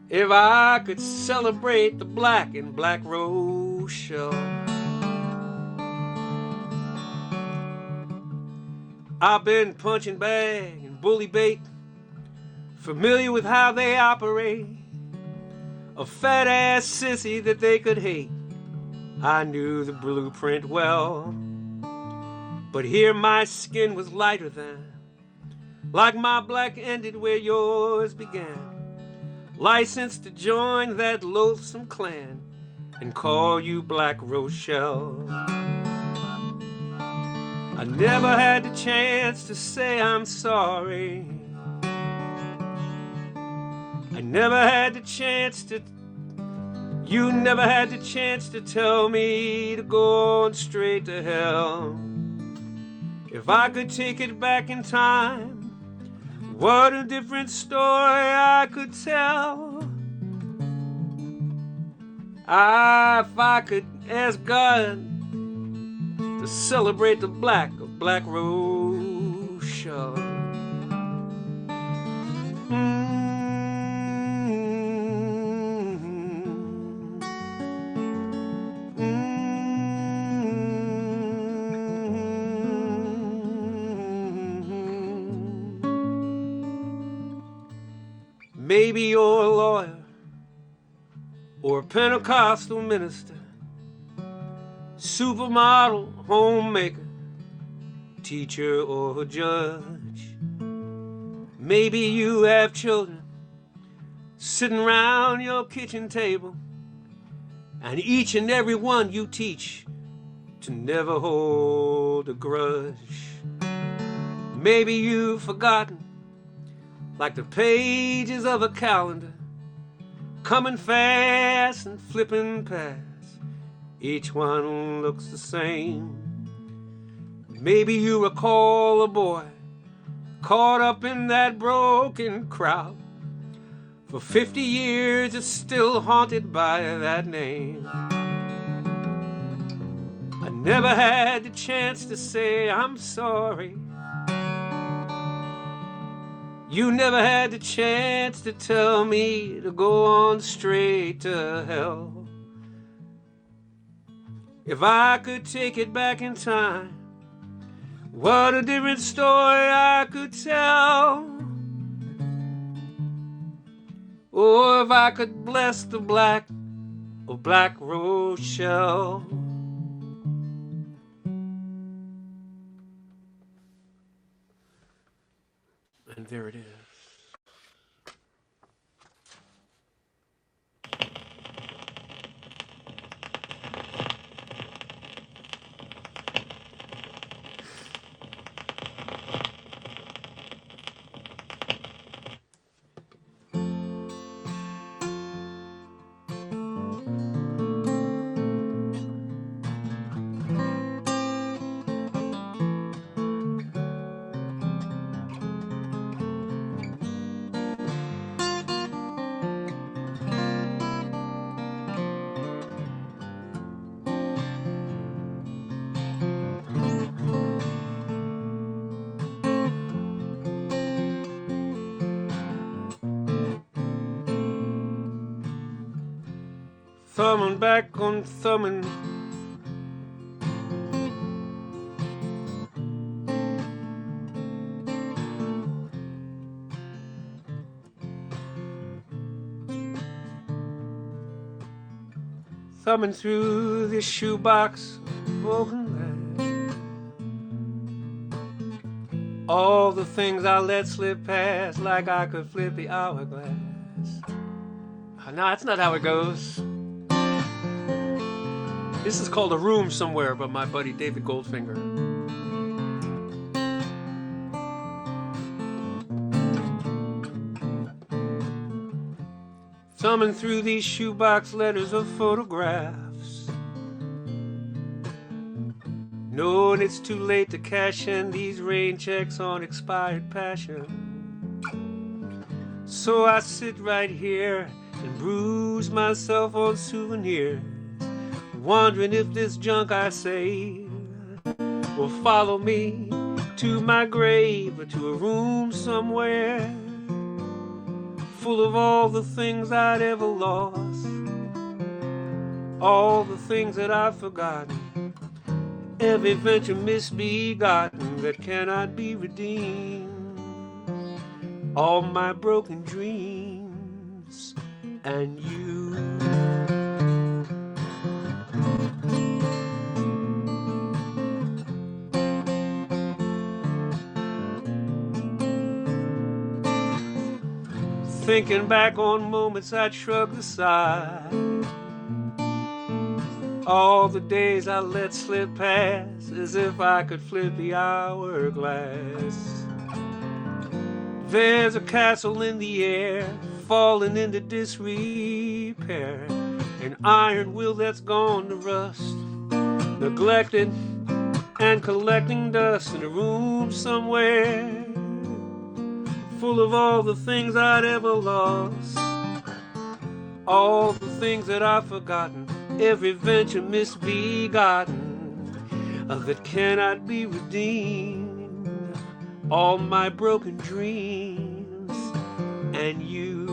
Speaker 3: If I could celebrate the black in Black Rochelle. I've been punching bag and bully bait, familiar with how they operate. A fat ass sissy that they could hate. I knew the blueprint well, but here my skin was lighter than, like my black ended where yours began. Licensed to join that loathsome clan and call you Black Rochelle. I never had the chance to say I'm sorry. I never had the chance to, you never had the chance to tell me to go on straight to hell. If I could take it back in time, what a different story I could tell. If I could ask God to celebrate the black of Black Rochelle. Maybe you're a lawyer or a Pentecostal minister, supermodel, homemaker, teacher, or judge. Maybe you have children sitting around your kitchen table, and each and every one you teach to never hold a grudge. Maybe you've forgotten, like the pages of a calendar, coming fast and flipping past. Each one looks the same. Maybe you recall a boy caught up in that broken crowd. For 50 years it's still haunted by that name. I never had the chance to say I'm sorry. You never had the chance to tell me to go on straight to hell. If I could take it back in time, what a different story I could tell. Or if I could bless the black of Black Rochelle. And there it is. Thumbing back on thumbing. Thumbing through this shoebox of broken glass. All the things I let slip past like I could flip the hourglass. No, that's not how it goes. This is called A Room Somewhere by my buddy David Goldfinger. Thumbing through these shoebox letters of photographs, knowing it's too late to cash in these rain checks on expired passion. So I sit right here and bruise myself on souvenirs, wondering if this junk I save will follow me to my grave or to a room somewhere full of all the things I'd ever lost, all the things that I've forgotten, every venture misbegotten that cannot be redeemed, all my broken dreams and you. Thinking back on moments I'd shrugged aside, all the days I let slip past as if I could flip the hourglass. There's a castle in the air falling into disrepair, an iron will that's gone to rust, neglected and collecting dust in a room somewhere full of all the things I'd ever lost, all the things that I've forgotten, every venture misbegotten that cannot be redeemed, all my broken dreams and you.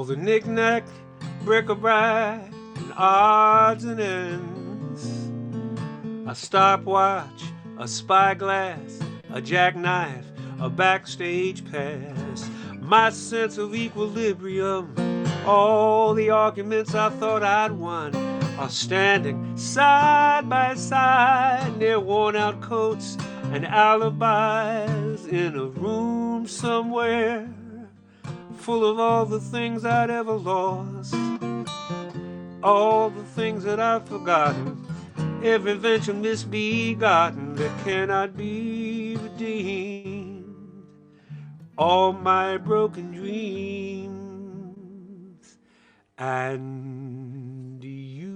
Speaker 3: all the knick-knack, bric-a-brac, and odds and ends. A stopwatch, a spyglass, a jackknife, a backstage pass, my sense of equilibrium, all the arguments I thought I'd won are standing side by side near worn-out coats and alibis in a room somewhere full of all the things I'd ever lost, all the things that I've forgotten, every venture misbegotten that cannot be redeemed, all my broken dreams, and you.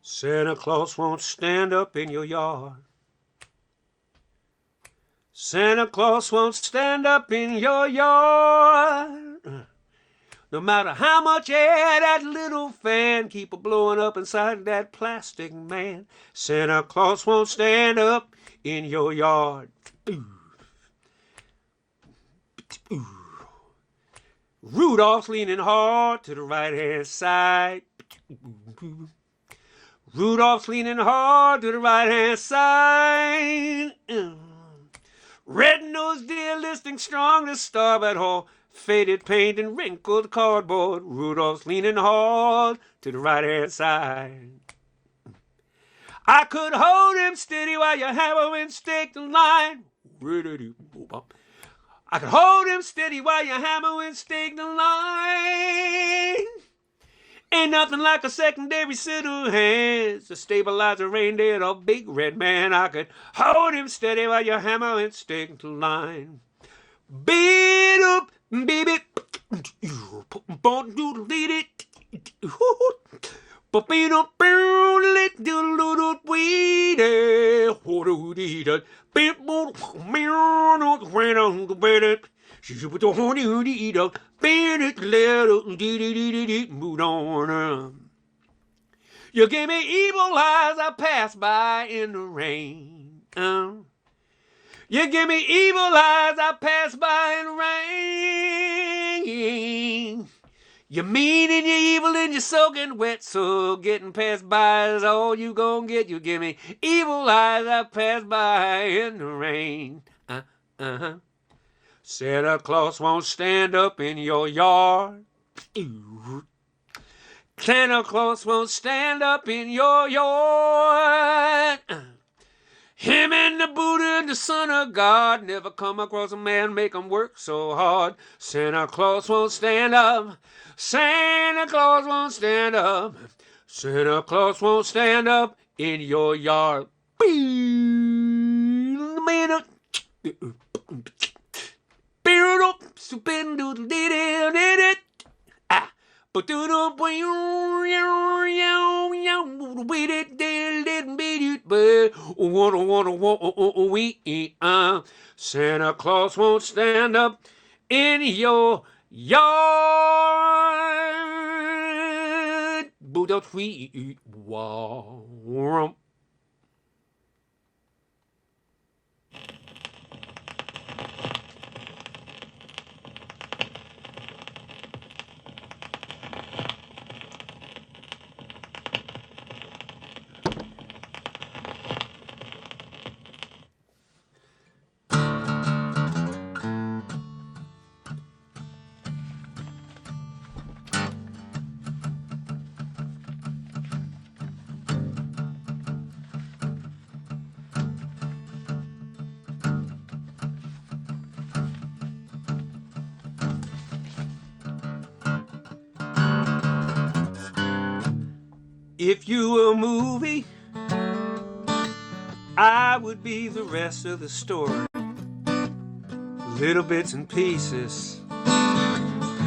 Speaker 3: Santa Claus won't stand up in your yard. Santa Claus won't stand up in your yard. No matter how much air that little fan keep a-blowing up inside that plastic man, Santa Claus won't stand up in your yard. Rudolph's leaning hard to the right-hand side. Rudolph's leaning hard to the right-hand side. Red-nosed deer listing strong to starboard hole. Faded paint and wrinkled cardboard. Rudolph's leaning hard to the right-hand side. I could hold him steady while you hammer and stake the line. I could hold him steady while you hammer and stake the line. Ain't nothing like a secondary set of hands to stabilize a reindeer or big red man. I could hold him steady while you hammer and stick the line. Beat up, baby. You gave me evil eyes I pass by in the rain. You give me evil eyes I pass by in the rain. You're mean and you're evil and you're soaking wet, so getting passed by is all you gonna get. You give me evil eyes I pass by in the rain. Santa Claus won't stand up in your yard. Santa Claus won't stand up in your yard. Him and the Buddha and the Son of God never come across a man make him work so hard. Santa Claus won't stand up. Santa Claus won't stand up. Santa Claus won't stand up in your yard. Santa Claus won't stand up in your yard. If you were a movie, I would be the rest of the story, little bits and pieces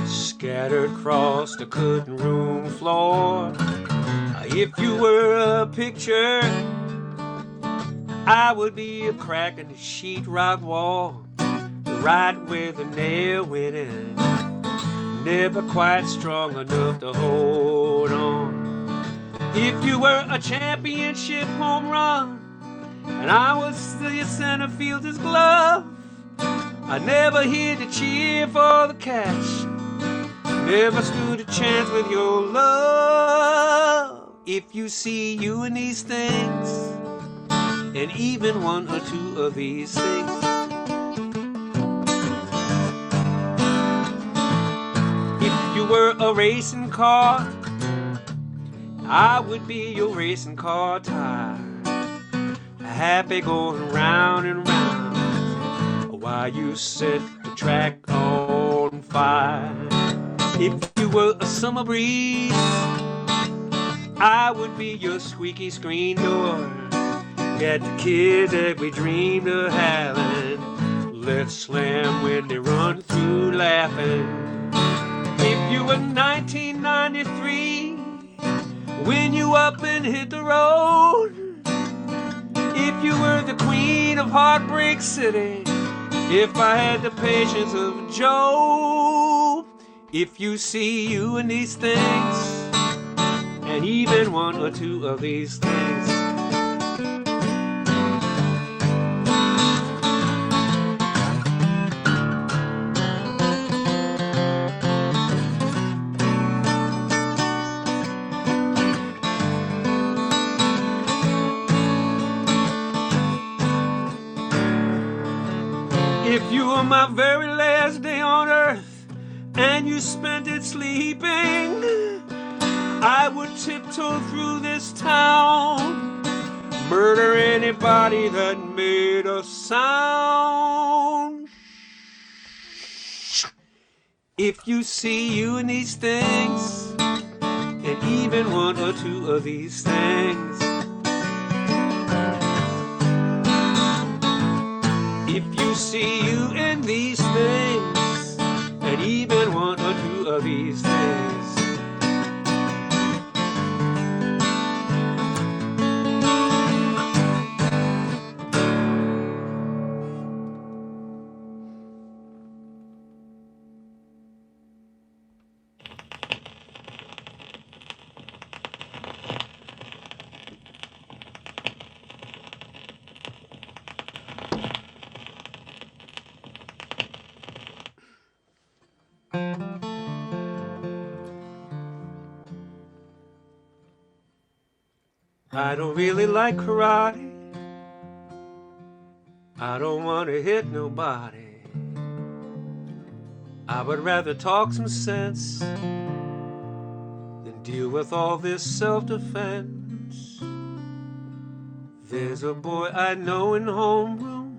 Speaker 3: scattered across the curtain room floor. If you were a picture, I would be a crack in the sheetrock wall, right where the nail went in, never quite strong enough to hold on. If you were a championship home run, and I was the center fielder's glove, I never heard to cheer for the catch, never stood a chance with your love. If you see you in these things, and even one or two of these things, if you were a racing car, I would be your racing car tire, happy going round and round while you set the track on fire. If you were a summer breeze, I would be your squeaky screen door, get the kids that we dreamed of having, let's slam when they run through laughing. If you were 1993, when you up and hit the road, if you were the queen of Heartbreak City, if I had the patience of Job, if you see you in these things, and even one or two of these things, if you were my very last day on earth and you spent it sleeping, I would tiptoe through this town, murder anybody that made a sound. If you see you in these things, and even one or two of these things, if you see you in these things, and even one or two of these things, I don't really like karate, I don't want to hit nobody, I would rather talk some sense than deal with all this self-defense. There's a boy I know in homeroom,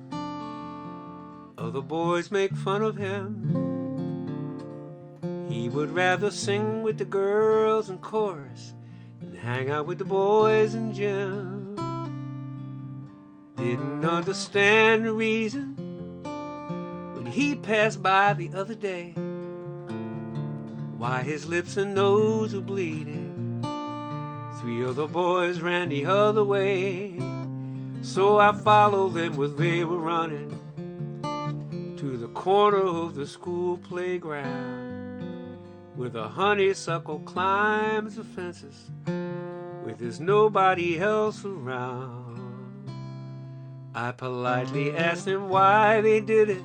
Speaker 3: other boys make fun of him. He would rather sing with the girls in chorus and hang out with the boys in gym. Didn't understand the reason when he passed by the other day, why his lips and nose were bleeding. 3 other boys ran the other way, so I followed them where they were running to the corner of the school playground, where the honeysuckle climbs the fences with there's nobody else around. I politely asked them why they did it.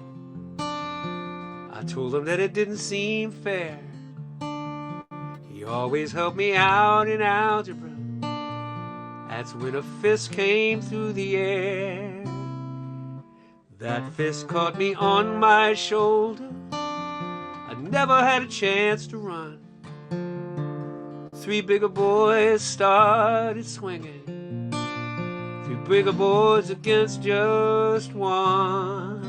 Speaker 3: I told them that it didn't seem fair. He always helped me out in algebra. That's when a fist came through the air. That fist caught me on my shoulder. I never had a chance to run. 3 bigger boys started swinging. 3 bigger boys against just one.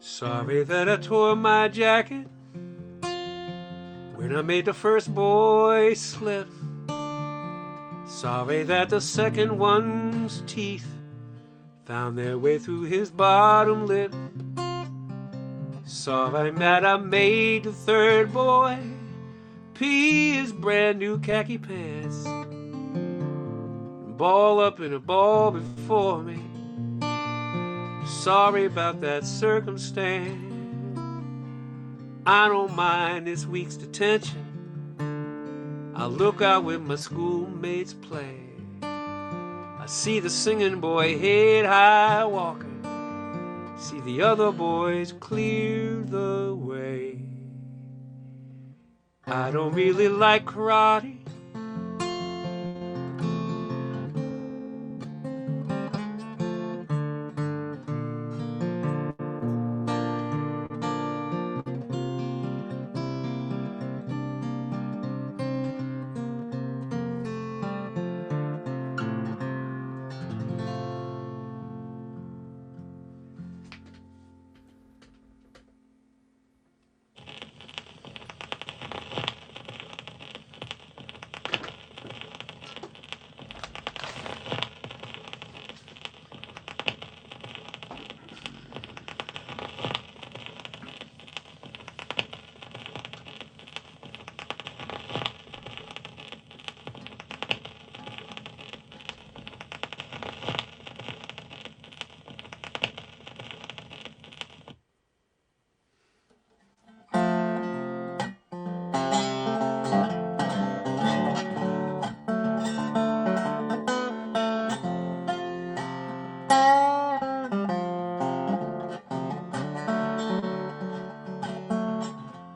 Speaker 3: Sorry that I tore my jacket when I made the first boy slip. Sorry that the second one's teeth found their way through his bottom lip. Sorry that I made the third boy pee his brand new khaki pants, ball up in a ball before me. Sorry about that circumstance. I don't mind this week's detention. I look out with my schoolmates play. I see the singing boy head high walking. See the other boys clear the way. I don't really like karate.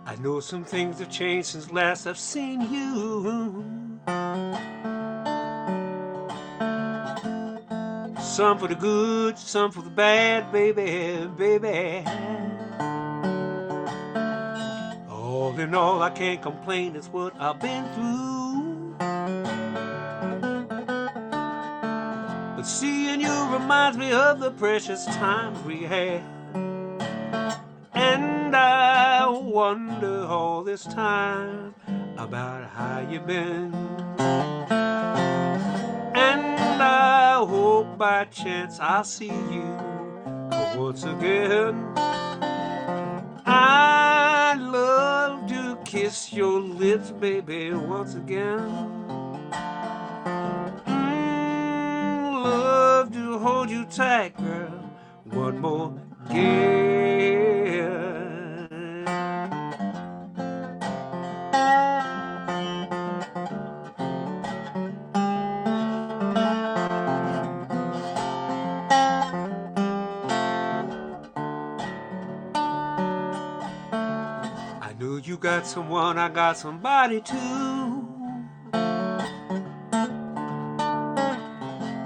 Speaker 3: I know some things have changed since last I've seen you. Some for the good, some for the bad, baby, baby. All in all, I can't complain, it's what I've been through. But seeing you reminds me of the precious times we had. And I wonder all this time about how you've been. And I hope by chance I'll see you once again. I'd love to kiss your lips, baby, once again. Love to hold you tight, girl, one more again. I know you got someone, I got somebody too.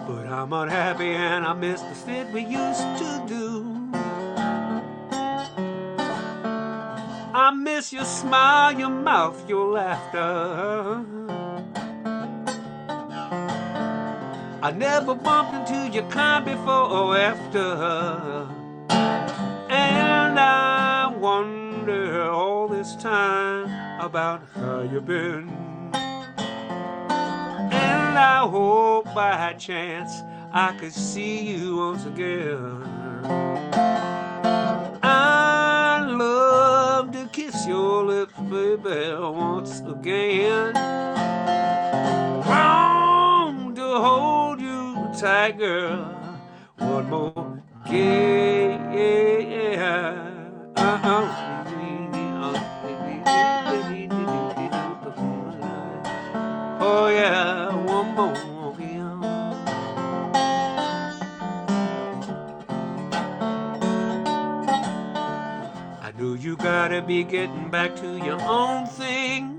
Speaker 3: But I'm unhappy and I miss the fit we used to do. I miss your smile, your mouth, your laughter. I never bumped into your kind before or after. And I wonder all this time about how you've been. And I hope by chance I could see you once again. I love to kiss your lips, baby, once again. Wrong to hold you tight, girl, one more again. Oh yeah, one more again. I know you gotta be getting back to your own thing.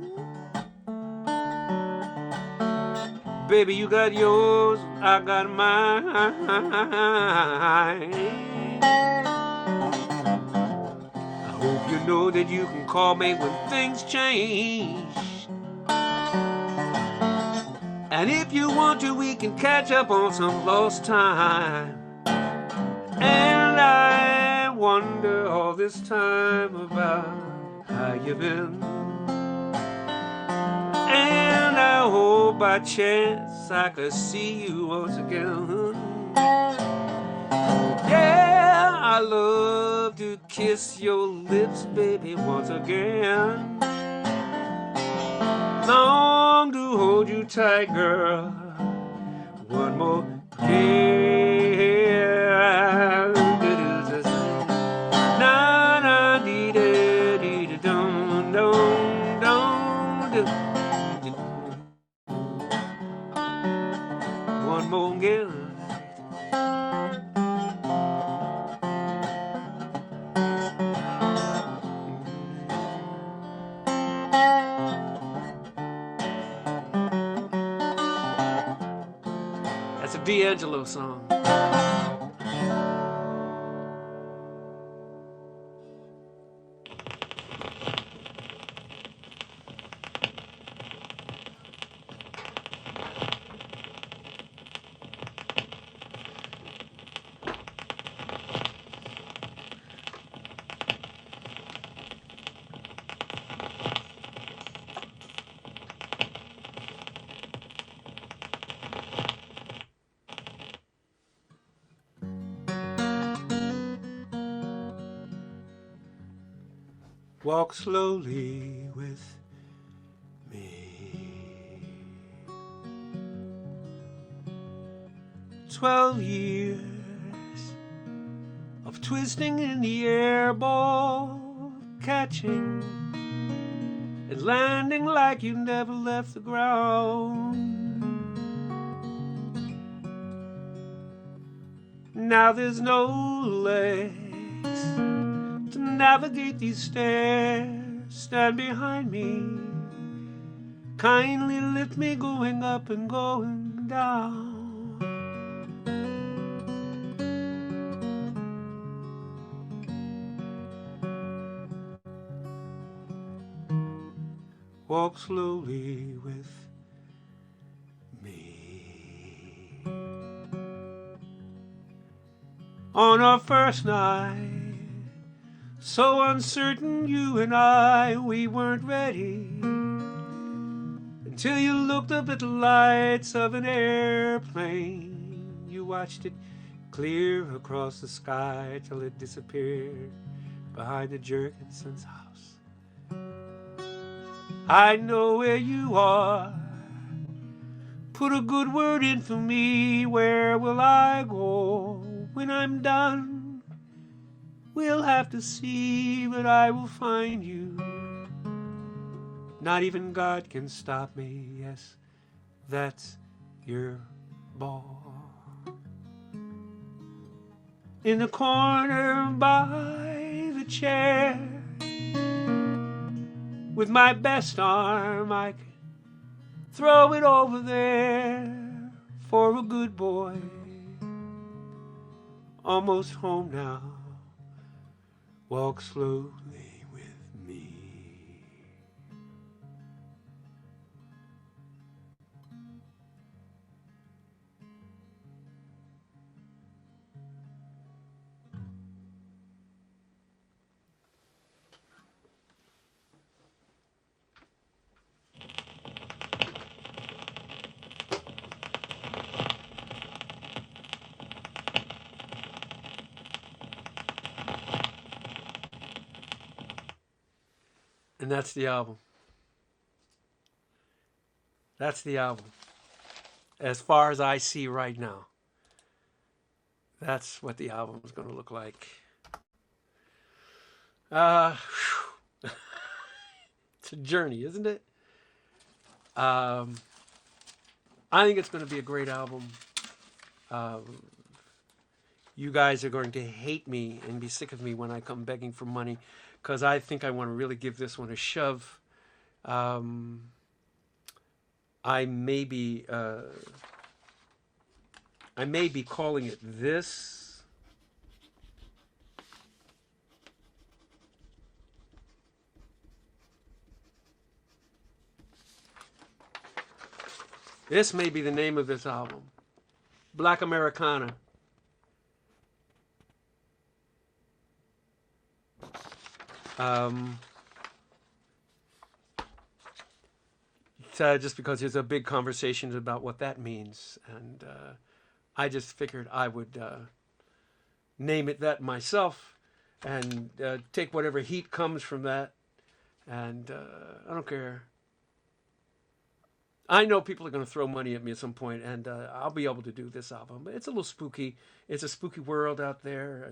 Speaker 3: Baby, you got yours, I got mine. I hope you know that you can call me when things change. And if you want to, we can catch up on some lost time. And I wonder all this time about how you been. And I hope by chance I could see you once again. Yeah, I love to kiss your lips, baby, once again. Long to hold you tight, girl, one more day. Na na dee da dee da dum dum dum dum. One more again. That's a D'Angelo song. Walk slowly with me. 12 years of twisting in the air, ball catching and landing like you never left the ground. Now there's no legs to navigate these stairs. Stand behind me, kindly lift me going up and going down. Walk slowly with me. On our first night, so uncertain, you and I, we weren't ready until you looked up at the lights of an airplane. You watched it clear across the sky till it disappeared behind the Jurgenson's house. I know where you are. Put a good word in for me. Where will I go when I'm done? We'll have to see, but I will find you. Not even God can stop me. Yes, that's your ball. In the corner by the chair, with my best arm, I can throw it over there for a good boy. Almost home now. Walk slowly with me. And that's the album. That's the album. As far as I see right now, that's what the album is going to look like. It's a journey, isn't it? I think it's going to be a great album. You guys are going to hate me and be sick of me when I come begging for money, because I think I want to really give this one a shove. I may be calling it This. This may be the name of this album. Black Americana. Um, just because there's a big conversation about what that means, and I just figured I would name it that myself, and take whatever heat comes from that, and I don't care. I know people are going to throw money at me at some point, and I'll be able to do this album. But it's a little spooky. It's a spooky world out there,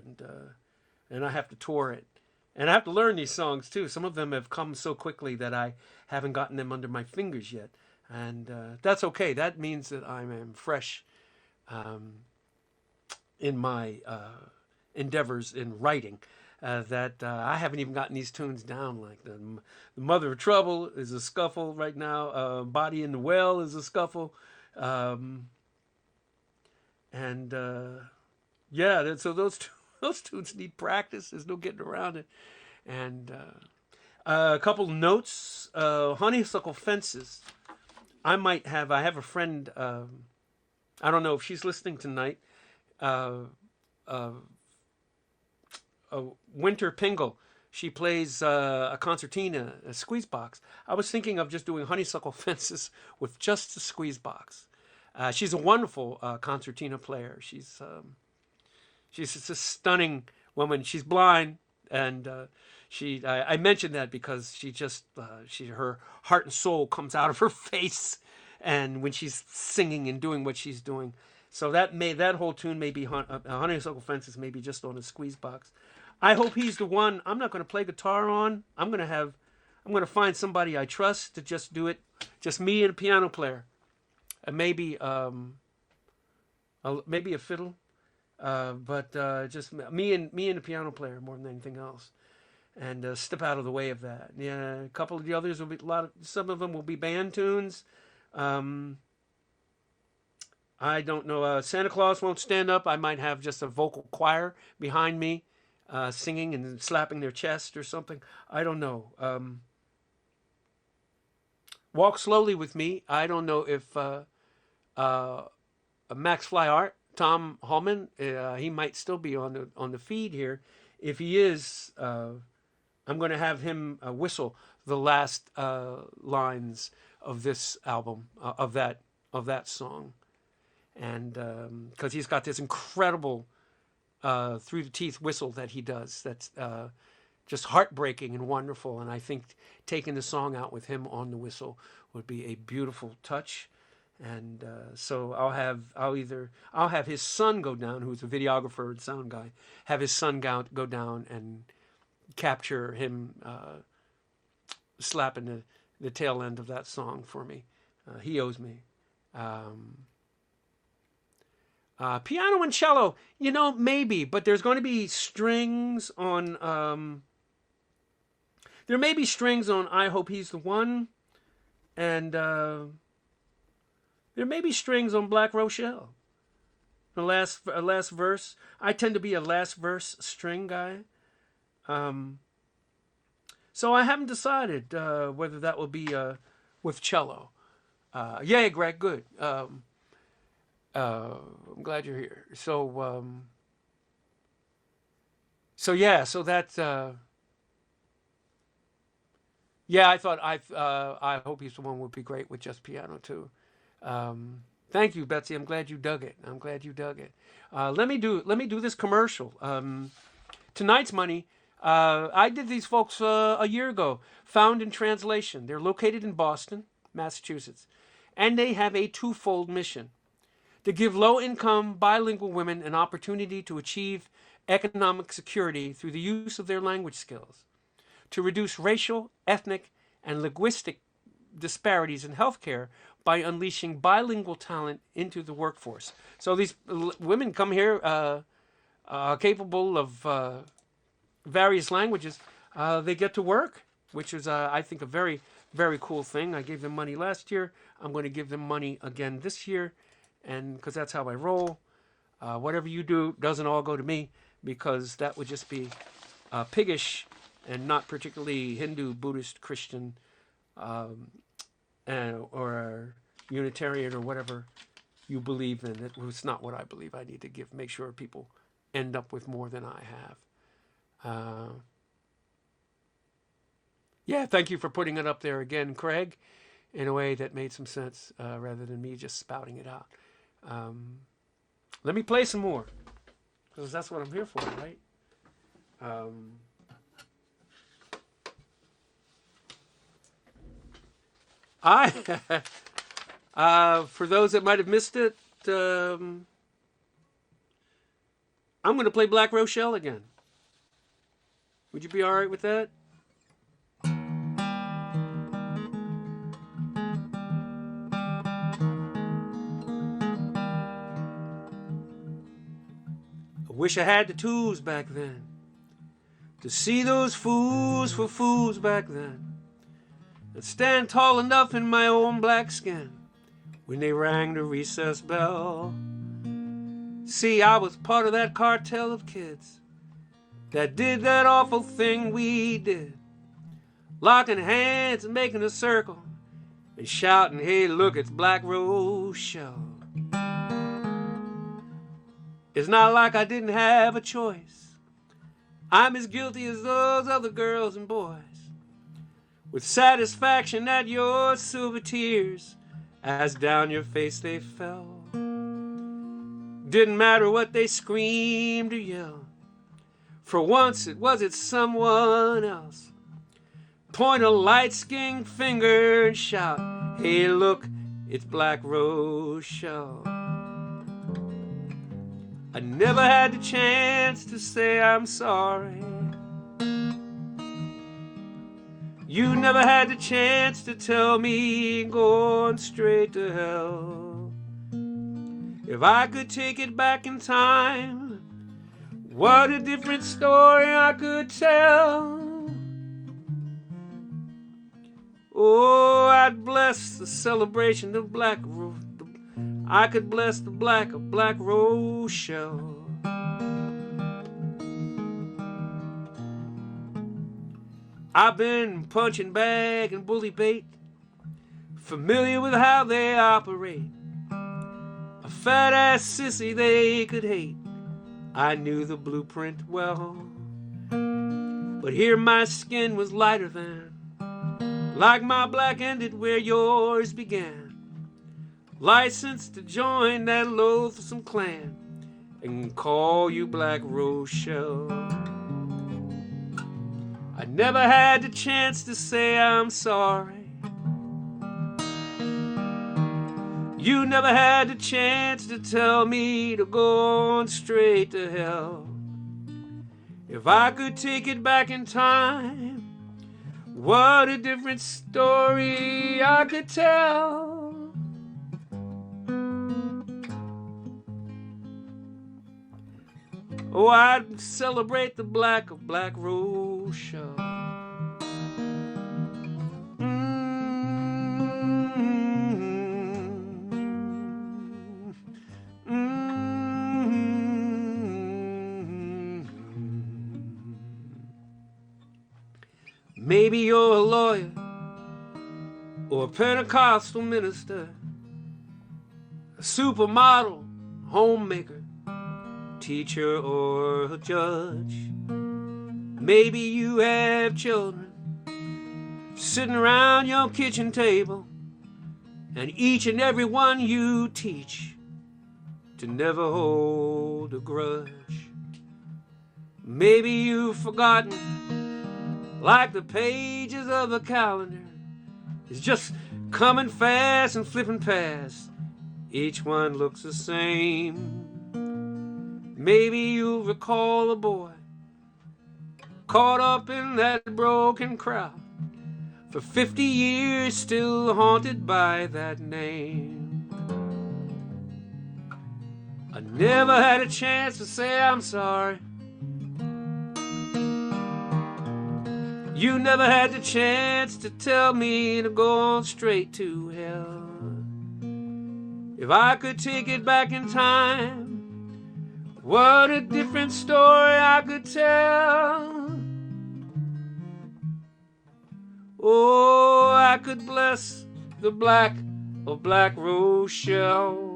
Speaker 3: and I have to tour it, and I have to learn these songs too. Some of them have come so quickly that I haven't gotten them under my fingers yet, and that's okay. That means that I am fresh in my endeavors in writing. That I haven't even gotten these tunes down. Like the Mother of Trouble is a scuffle right now. Body in the Well is a scuffle. And yeah, so those tunes need practice. There's no getting around it. And a couple notes. Honeysuckle Fences. I have a friend. I don't know if she's listening tonight. Winter Pingle. She plays a concertina, a squeeze box. I was thinking of just doing Honeysuckle Fences with just the squeeze box. She's a wonderful concertina player. She's just a stunning woman. She's blind, and I mentioned that because her heart and soul comes out of her face, and when she's singing and doing what she's doing. So that whole tune may be Honeysuckle Fences, maybe just on a squeeze box. I Hope He's the One. I'm not going to play guitar on. I'm going to find somebody I trust to just do it. Just me and a piano player, and maybe a fiddle, but just me and a piano player more than anything else, and step out of the way of that. Yeah, a couple of the others will be some of them will be band tunes. I don't know. Santa Claus Won't Stand Up. I might have just a vocal choir behind me, singing and slapping their chest or something. I don't know. Walk Slowly With Me. I don't know if Max Fly Art, Tom Hallman, he might still be on the feed here. If he is, I'm going to have him whistle the last lines of this album, of that song. And because he's got this incredible through the teeth whistle that he does, that's just heartbreaking and wonderful. And I think taking the song out with him on the whistle would be a beautiful touch. And so I'll have his son go down, who's a videographer and sound guy, have his son go down and capture him slapping the tail end of that song for me. He owes me. Piano and cello, maybe, but there's going to be strings on. There may be strings on I Hope He's the One, and there may be strings on Black Rochelle. The last verse. I tend to be a last verse string guy. So I haven't decided whether that will be with cello. Yeah, Greg, good. I'm glad you're here. So yeah, so that's yeah. I thought I Hope He's the One would be great with just piano too. Thank you, Betsy. I'm glad you dug it. Let me do this commercial. Tonight's Money. I did these folks a year ago. Found in Translation. They're located in Boston, Massachusetts, and they have a twofold mission: to give low-income bilingual women an opportunity to achieve economic security through the use of their language skills, to reduce racial, ethnic, and linguistic disparities in healthcare by unleashing bilingual talent into the workforce. So these women come here capable of various languages. They get to work, which is, I think, a very, very cool thing. I gave them money last year. I'm going to give them money again this year. And because that's how I roll. Whatever you do doesn't all go to me, because that would just be piggish and not particularly Hindu, Buddhist, Christian, or Unitarian, or whatever you believe in. It's not what I believe. I need to make sure people end up with more than I have. Yeah, thank you for putting it up there again, Craig, in a way that made some sense rather than me just spouting it out. Let me play some more, because that's what I'm here for, right? For those that might have missed it, I'm going to play Black Rochelle again. Would you be all right with that? I wish I had the tools back then to see those fools for fools back then, and stand tall enough in my own black skin when they rang the recess bell. See, I was part of that cartel of kids that did that awful thing we did, locking hands and making a circle and shouting, hey, look, it's Black Rochelle. It's not like I didn't have a choice. I'm as guilty as those other girls and boys, with satisfaction at your silver tears as down your face they fell. Didn't matter what they screamed or yelled. For once it wasn't someone else. Point a light-skinned finger and shout, hey look, it's Black Rochelle. I never had the chance to say I'm sorry. You never had the chance to tell me going straight to hell. If I could take it back in time, what a different story I could tell. Oh, I'd bless the celebration of Black Rochelle. I could bless the black of Black Rochelle. I've been punching bag and bully bait, familiar with how they operate. A fat ass sissy they could hate, I knew the blueprint well. But here my skin was lighter than, like my black ended where yours began. Licensed to join that loathsome clan and call you Black Rochelle. I never had the chance to say I'm sorry. You never had the chance to tell me to go on straight to hell. If I could take it back in time, what a different story I could tell. Oh, I'd celebrate the black of Black Rochelle. Maybe you're a lawyer or a Pentecostal minister, a supermodel, homemaker, teacher or a judge. Maybe you have children sitting around your kitchen table, and each and every one you teach to never hold a grudge. Maybe you've forgotten, like the pages of a calendar is just coming fast and flipping past. Each one looks the same. Maybe you'll recall a boy caught up in that broken crowd, for 50 years still haunted by that name. I never had a chance to say I'm sorry. You never had the chance to tell me to go on straight to hell. If I could take it back in time, what a different story I could tell. Oh, I could bless the black of Black Rochelle.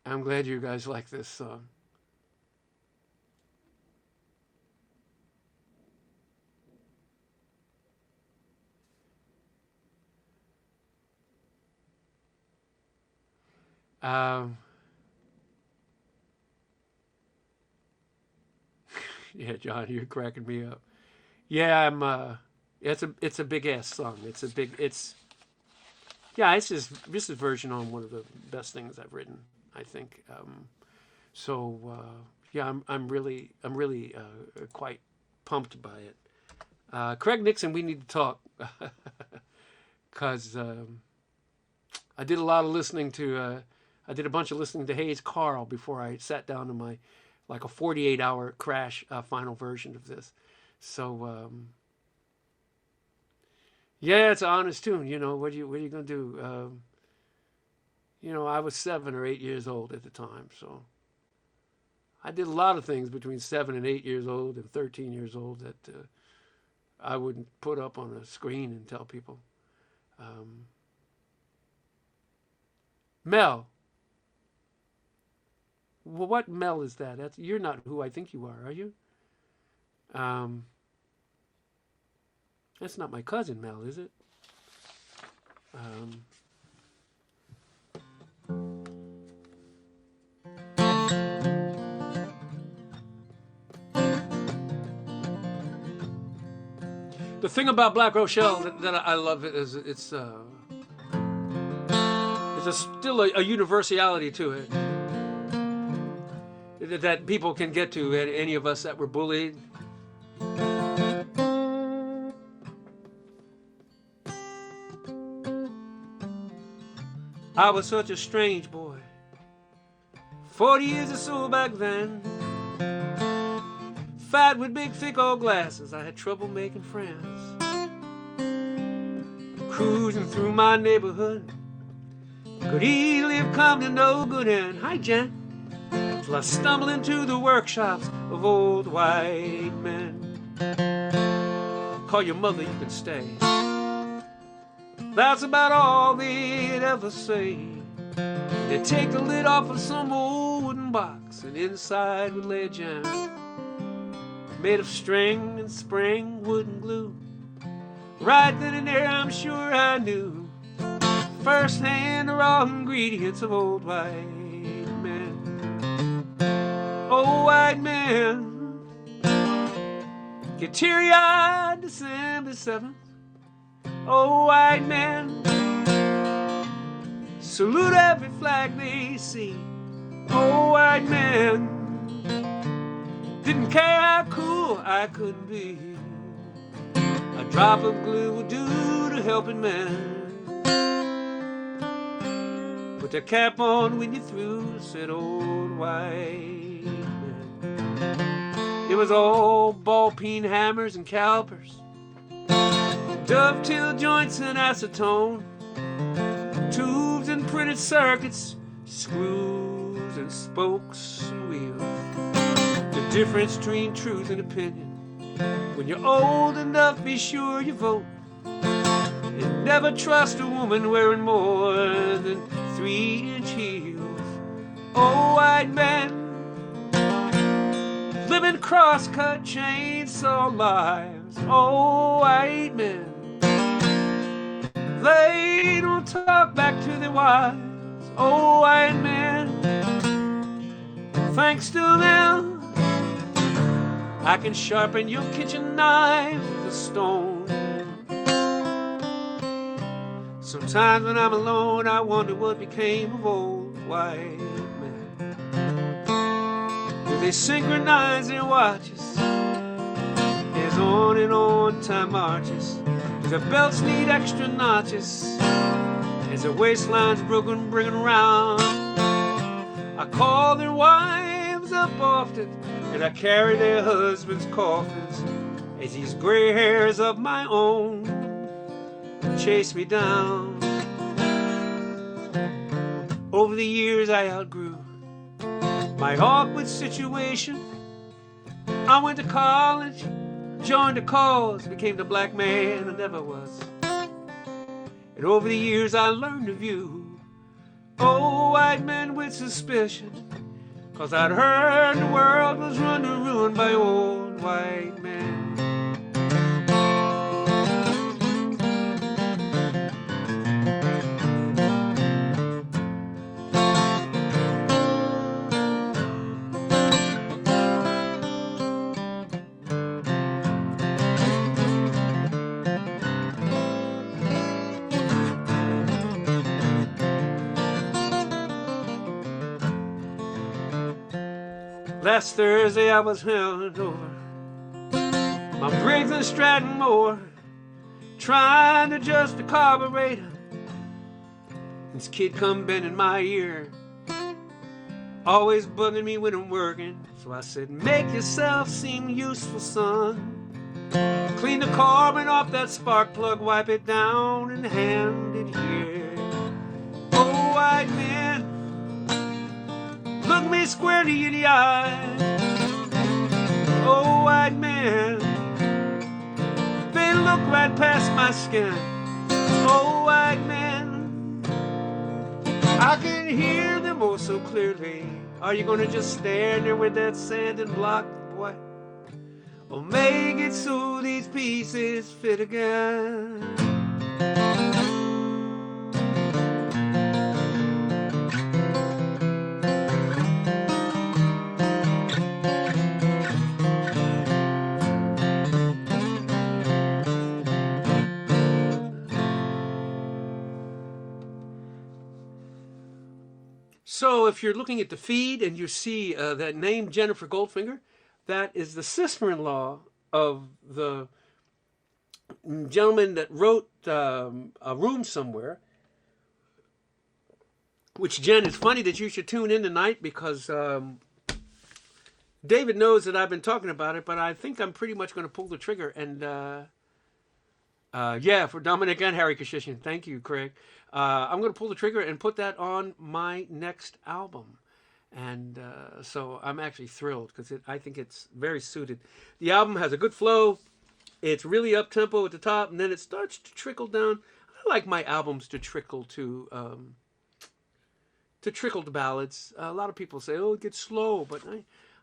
Speaker 3: I'm glad you guys like this song. Yeah, John, you're cracking me up. Yeah, it's a big ass song. Yeah, this is version on one of the best things I've written, I think. Yeah, I'm really quite pumped by it. Craig Nixon, we need to talk, because I did a lot of listening to. I did a bunch of listening to Hayes Carl before I sat down to my like a 48-hour crash final version of this. So yeah, it's an honest tune. You know, what are you gonna do? You know, I was 7 or 8 years old at the time, so I did a lot of things between 7 and 8 years old and 13 years old that I wouldn't put up on a screen and tell people. Mel. Well, what Mel is that? You're not who I think you are you? That's not my cousin Mel, is it? The thing about Black Rochelle that I love it is it's still a universality to it that people can get to, any of us that were bullied. I was such a strange boy, 40 years or so back then. Fat with big thick old glasses, I had trouble making friends. Cruising through my neighborhood, could easily have come to no good end. Hi, Jen. Till I stumbled into the workshops of old white men. Call your mother, you can stay. That's about all they'd ever say. They'd take the lid off of some old wooden box, and inside would lay a gem made of string and spring, wood and glue. Right then and there, I'm sure I knew firsthand the raw ingredients of old white men. Old white men get teary-eyed December 7th. Old white men salute every flag they see. Old white men didn't care how cool I could be. A drop of glue would do to helping men. Put their cap on when you're through, said old white men. It was all ball-peen hammers and calipers, dovetail joints and acetone, tubes and printed circuits, screws and spokes and wheels. The difference between truth and opinion. When you're old enough, be sure you vote. And never trust a woman wearing more than 3-inch heels. Old white men living cross-cut chainsaw lives. Old white men, they don't talk back to their wives. Old white men, thanks to them, I can sharpen your kitchen knife with a stone. Sometimes when I'm alone, I wonder what became of old white men. Do they synchronize their watches as on and on time marches? Do their belts need extra notches as their waistlines broken, bringing round? I call their wives up often, and I carry their husbands' coffins as these gray hairs of my own chase me down. Over the years I outgrew my awkward situation. I went to college, joined the cause, became the black man I never was. And over the years I learned to view old white men with suspicion, 'cause I'd heard the world was run and ruined by old white men. Last Thursday I was held over my Briggs and Stratton mower, trying to adjust the carburetor. This kid come bending my ear, always bugging me when I'm working. So I said, make yourself seem useful, son. Clean the carbon off that spark plug, wipe it down and hand it here. Oh, white man, look me squarely in the eye. Oh, white man, they look right past my skin. Oh, white man, I can hear them oh so clearly. Are you gonna just stand there with that sand and block, boy? Or make it so these pieces fit again? So if you're looking at the feed and you see that name Jennifer Goldfinger, that is the sister-in-law of the gentleman that wrote A Room Somewhere. Which, Jen, it's funny that you should tune in tonight because David knows that I've been talking about it, but I think I'm pretty much going to pull the trigger. And yeah, for Dominic and Harry Kashishian. Thank you, Craig. I'm going to pull the trigger and put that on my next album. And so I'm actually thrilled because I think it's very suited. The album has a good flow. It's really up-tempo at the top, and then it starts to trickle down. I like my albums to trickle to ballads. A lot of people say, oh, it gets slow, but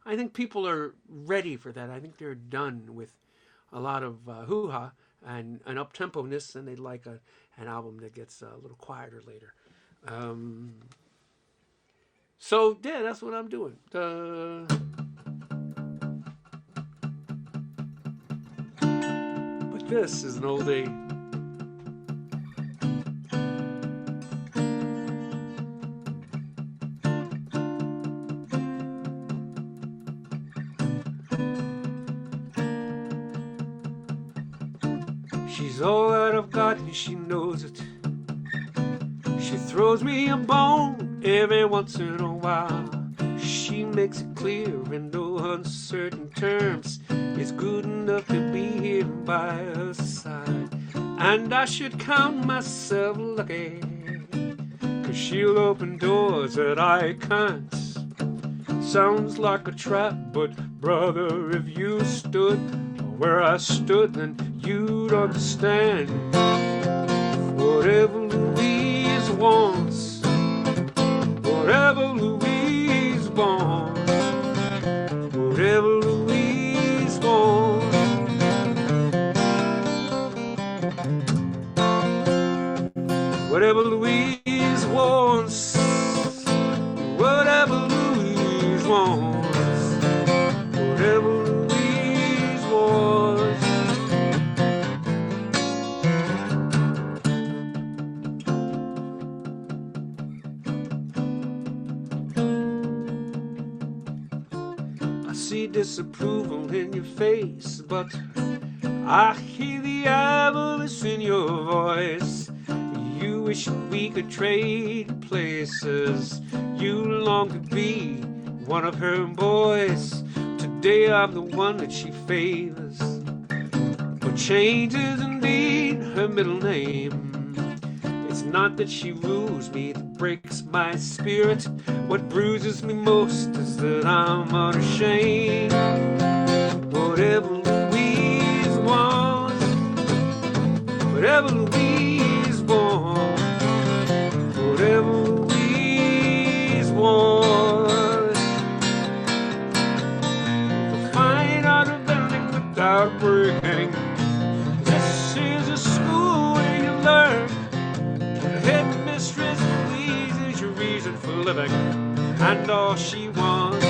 Speaker 3: I think people are ready for that. I think they're done with a lot of hoo-ha and up-tempo-ness, and they'd like an album that gets a little quieter later. So, yeah, that's what I'm doing. But this is an oldie. She's all that I've got and she knows it. She throws me a bone every once in a while. She makes it clear in no uncertain terms it's good enough to be here by her side. And I should count myself lucky, 'cause she'll open doors that I can't. Sounds like a trap, but brother, if you stood where I stood, then you'd understand. Whatever Louise wants, whatever Louise wants, whatever Louise wants. Whatever Louise wants, whatever Louise wants, whatever Louise wants. I see disapproval in your face, but I hear the avarice in your voice. You wish we could trade places. You long to be one of her boys. Today I'm the one that she favors. But change is indeed her middle name. It's not that she rules me, that breaks my spirit. What bruises me most is that I'm unashamed. Whatever Louise wants, whatever Louise wants, whatever Louise bring. This is a school where you learn. The headmistress Louise is your reason for living. And all she wants,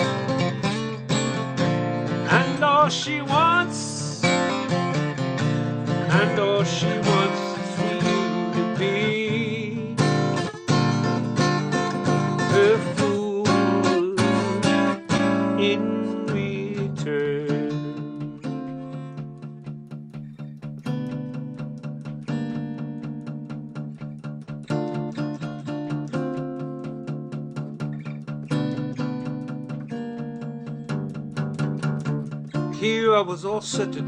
Speaker 3: and all she wants, and all she wants is for you to be her fool in return. Here I was all set to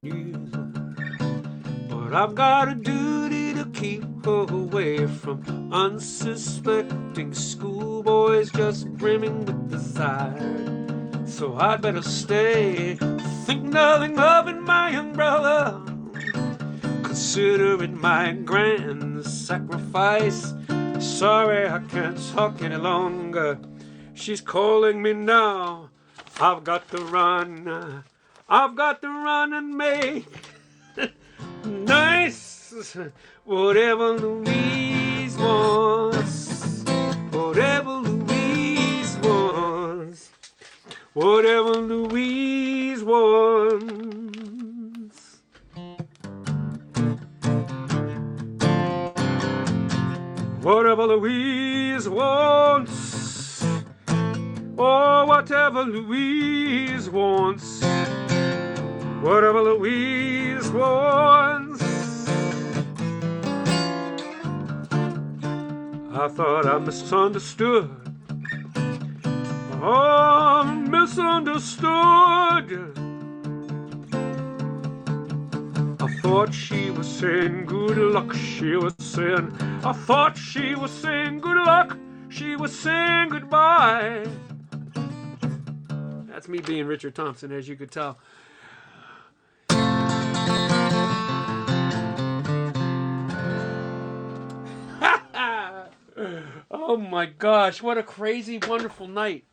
Speaker 3: use, but I've got a duty to keep her away from unsuspecting schoolboys just brimming with desire. So I'd better stay, think nothing of it, my young brother. Consider it my grand sacrifice. Sorry I can't talk any longer. She's calling me now. I've got to run. I've got to run and make nice whatever Louise wants. Whatever Louise wants. Whatever Louise wants. Whatever Louise wants. Oh, whatever Louise wants. Whatever Louise wants. I thought I misunderstood. Oh, misunderstood. I thought she was saying good luck. She was saying, I thought she was saying good luck. She was saying goodbye. That's me being Richard Thompson, as you could tell. Oh my gosh, what a crazy, wonderful night.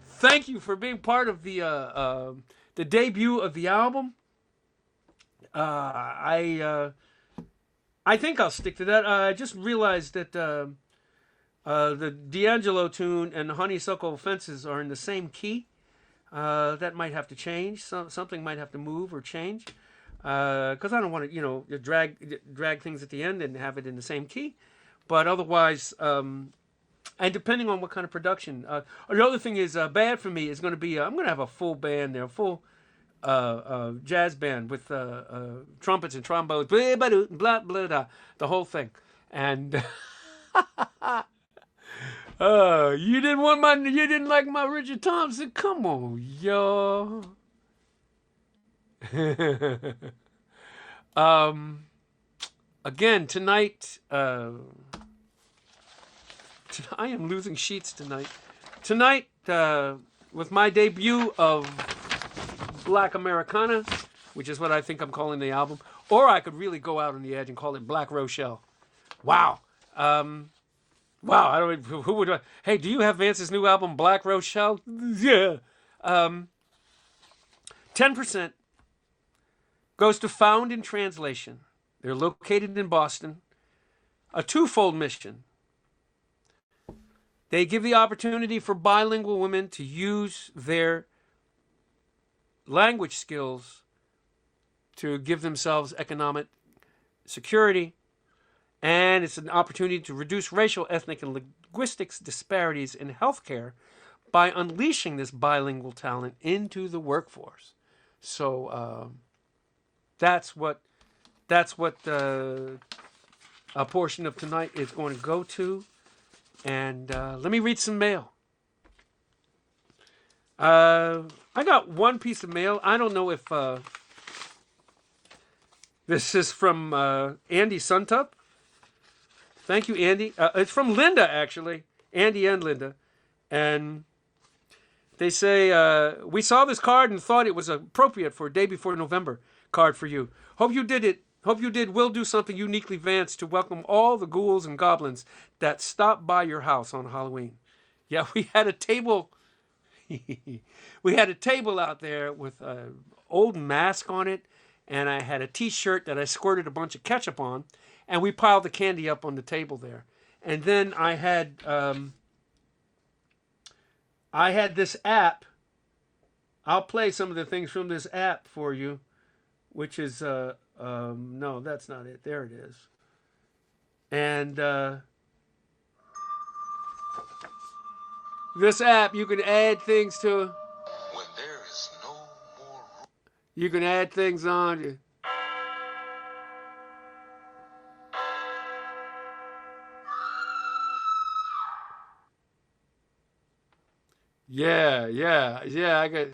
Speaker 3: Thank you for being part of the debut of the album. I think I'll stick to that. I just realized that the D'Angelo tune and the Honeysuckle Fences are in the same key. That might have to change. Something might have to move or change. Because I don't want to, drag things at the end and have it in the same key. But otherwise, and depending on what kind of production. The other thing is, bad for me is going to be, I'm going to have a full band there, a full jazz band with trumpets and trombones, blah, blah, blah, blah, blah, the whole thing. And you didn't like my Richard Thompson? Come on, y'all. Again, tonight, I am losing sheets tonight. Tonight, with my debut of Black Americana, which is what I think I'm calling the album, or I could really go out on the edge and call it Black Rochelle. Wow. Wow, I don't. Who would? Hey, do you have Vance's new album, Black Rochelle? Yeah. 10% goes to Found in Translation. They're located in Boston. A twofold mission. They give the opportunity for bilingual women to use their language skills to give themselves economic security. And it's an opportunity to reduce racial, ethnic, and linguistics disparities in healthcare by unleashing this bilingual talent into the workforce. So that's what a portion of tonight is going to go to. And let me read some mail. I got one piece of mail. I don't know if this is from Andy Suntup. Thank you, Andy. It's from Linda, actually. Andy and Linda. And they say, we saw this card and thought it was appropriate for a Day Before November card for you. Hope you did. We'll do something uniquely Vance to welcome all the ghouls and goblins that stopped by your house on Halloween. Yeah, we had a table. We had a table out there with old mask on it, and I had a T-shirt that I squirted a bunch of ketchup on, and we piled the candy up on the table there. And then I had this app. I'll play some of the things from this app for you, which is no, that's not it. There it is. And this app, you can add things to.
Speaker 1: When there is no more room.
Speaker 3: You can add things on. Yeah. I got.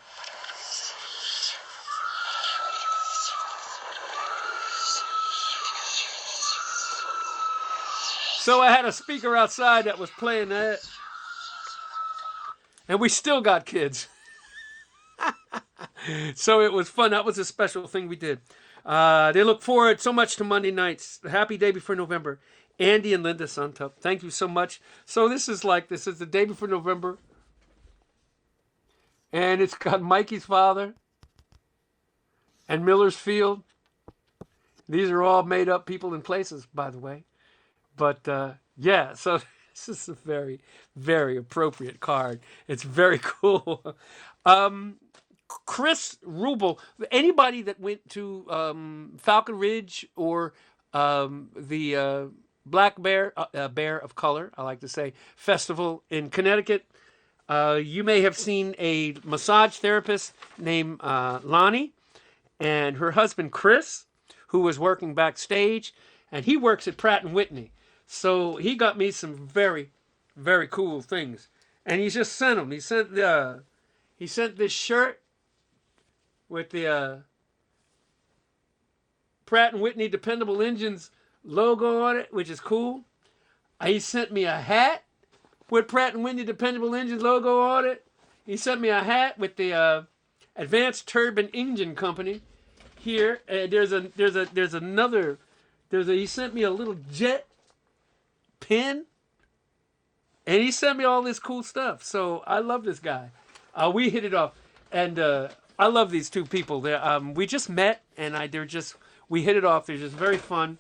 Speaker 3: So I had a speaker outside that was playing that, and we still got kids. So it was fun. That was a special thing we did. They look forward so much to Monday nights. Happy day before November. Andy and Linda Suntup, thank you so much. So this is the day before November. And it's got Mikey's father and Miller's Field. These are all made up people and places, by the way. But yeah, so this is a very, very appropriate card. It's very cool. Chris Rubel, anybody that went to Falcon Ridge or the Black Bear, Bear of Color, I like to say, festival in Connecticut, you may have seen a massage therapist named Lonnie and her husband Chris, who was working backstage, and he works at Pratt & Whitney. So he got me some very, very cool things. And he just sent them. He sent this shirt with the Pratt & Whitney Dependable Engines logo on it, which is cool. He sent me a hat with Pratt & Whitney Dependable Engines logo on it. He sent me a hat with the Advanced Turbine Engine Company here. He sent me a little jet pin, and he sent me all this cool stuff. So I love this guy. We hit it off, and I love these two people. We just met, and we hit it off. They're just very fun,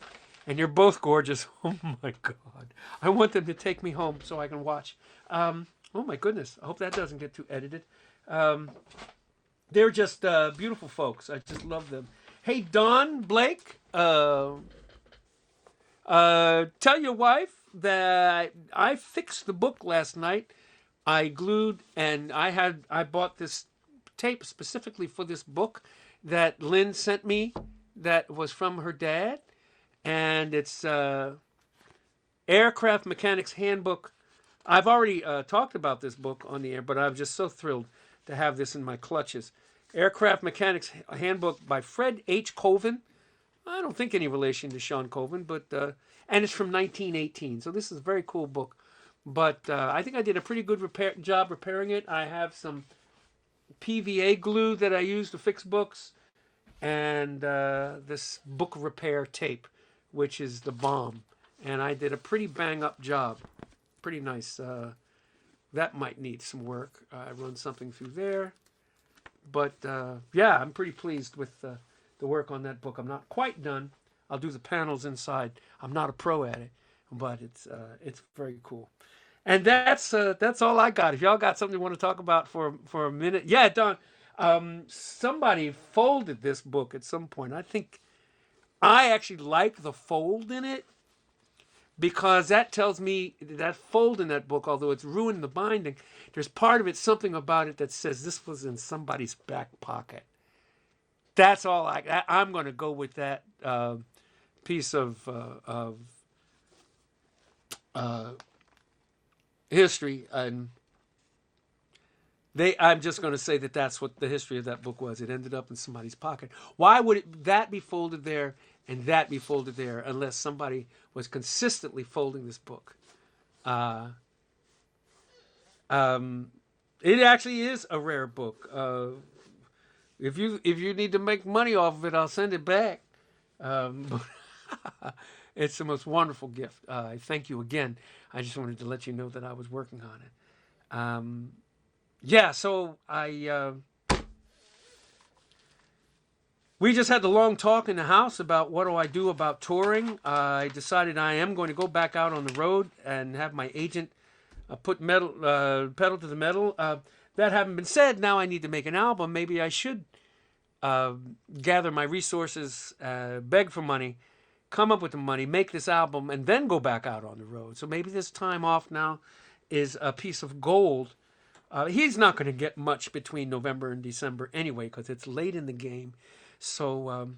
Speaker 3: and you're both gorgeous. Oh my God, I want them to take me home so I can watch. Oh my goodness, I hope that doesn't get too edited. They're just beautiful folks. I just love them. Hey, Don Blake, tell your wife that I fixed the book last night. I glued, and I bought this tape specifically for this book that Lynn sent me that was from her dad, and it's Aircraft Mechanics Handbook. I've already talked about this book on the air, but I'm just so thrilled to have this in my clutches. Aircraft Mechanics Handbook by Fred H. Colvin. I don't think any relation to Sean Colvin, but and it's from 1918. So this is a very cool book. But I think I did a pretty good job repairing it. I have some PVA glue that I use to fix books, and this book repair tape, which is the bomb. And I did a pretty bang-up job. Pretty nice. That might need some work. I run something through there. But yeah, I'm pretty pleased with the work on that book. I'm not quite done. I'll do the panels inside. I'm not a pro at it, but it's very cool. And that's all I got. If y'all got something you want to talk about for a minute, yeah, Don. Somebody folded this book at some point. I think I actually like the fold in it, because that tells me that fold in that book, although it's ruined the binding, there's part of it, something about it that says this was in somebody's back pocket. That's all I'm going to go with that piece of history, and I'm just going to say that that's what the history of that book was. It ended up in somebody's pocket. Why would that be folded there and that be folded there unless somebody was consistently folding this book? It actually is a rare book. If you need to make money off of it, I'll send it back. It's the most wonderful gift. I thank you again. I just wanted to let you know that I was working on it. Yeah, so We just had the long talk in the house about what do I do about touring. I decided I am going to go back out on the road and have my agent put pedal to the metal. That having been said, now I need to make an album. Maybe I should gather my resources, beg for money, come up with the money, make this album, and then go back out on the road. So maybe this time off now is a piece of gold. He's not going to get much between November and December anyway, because it's late in the game. So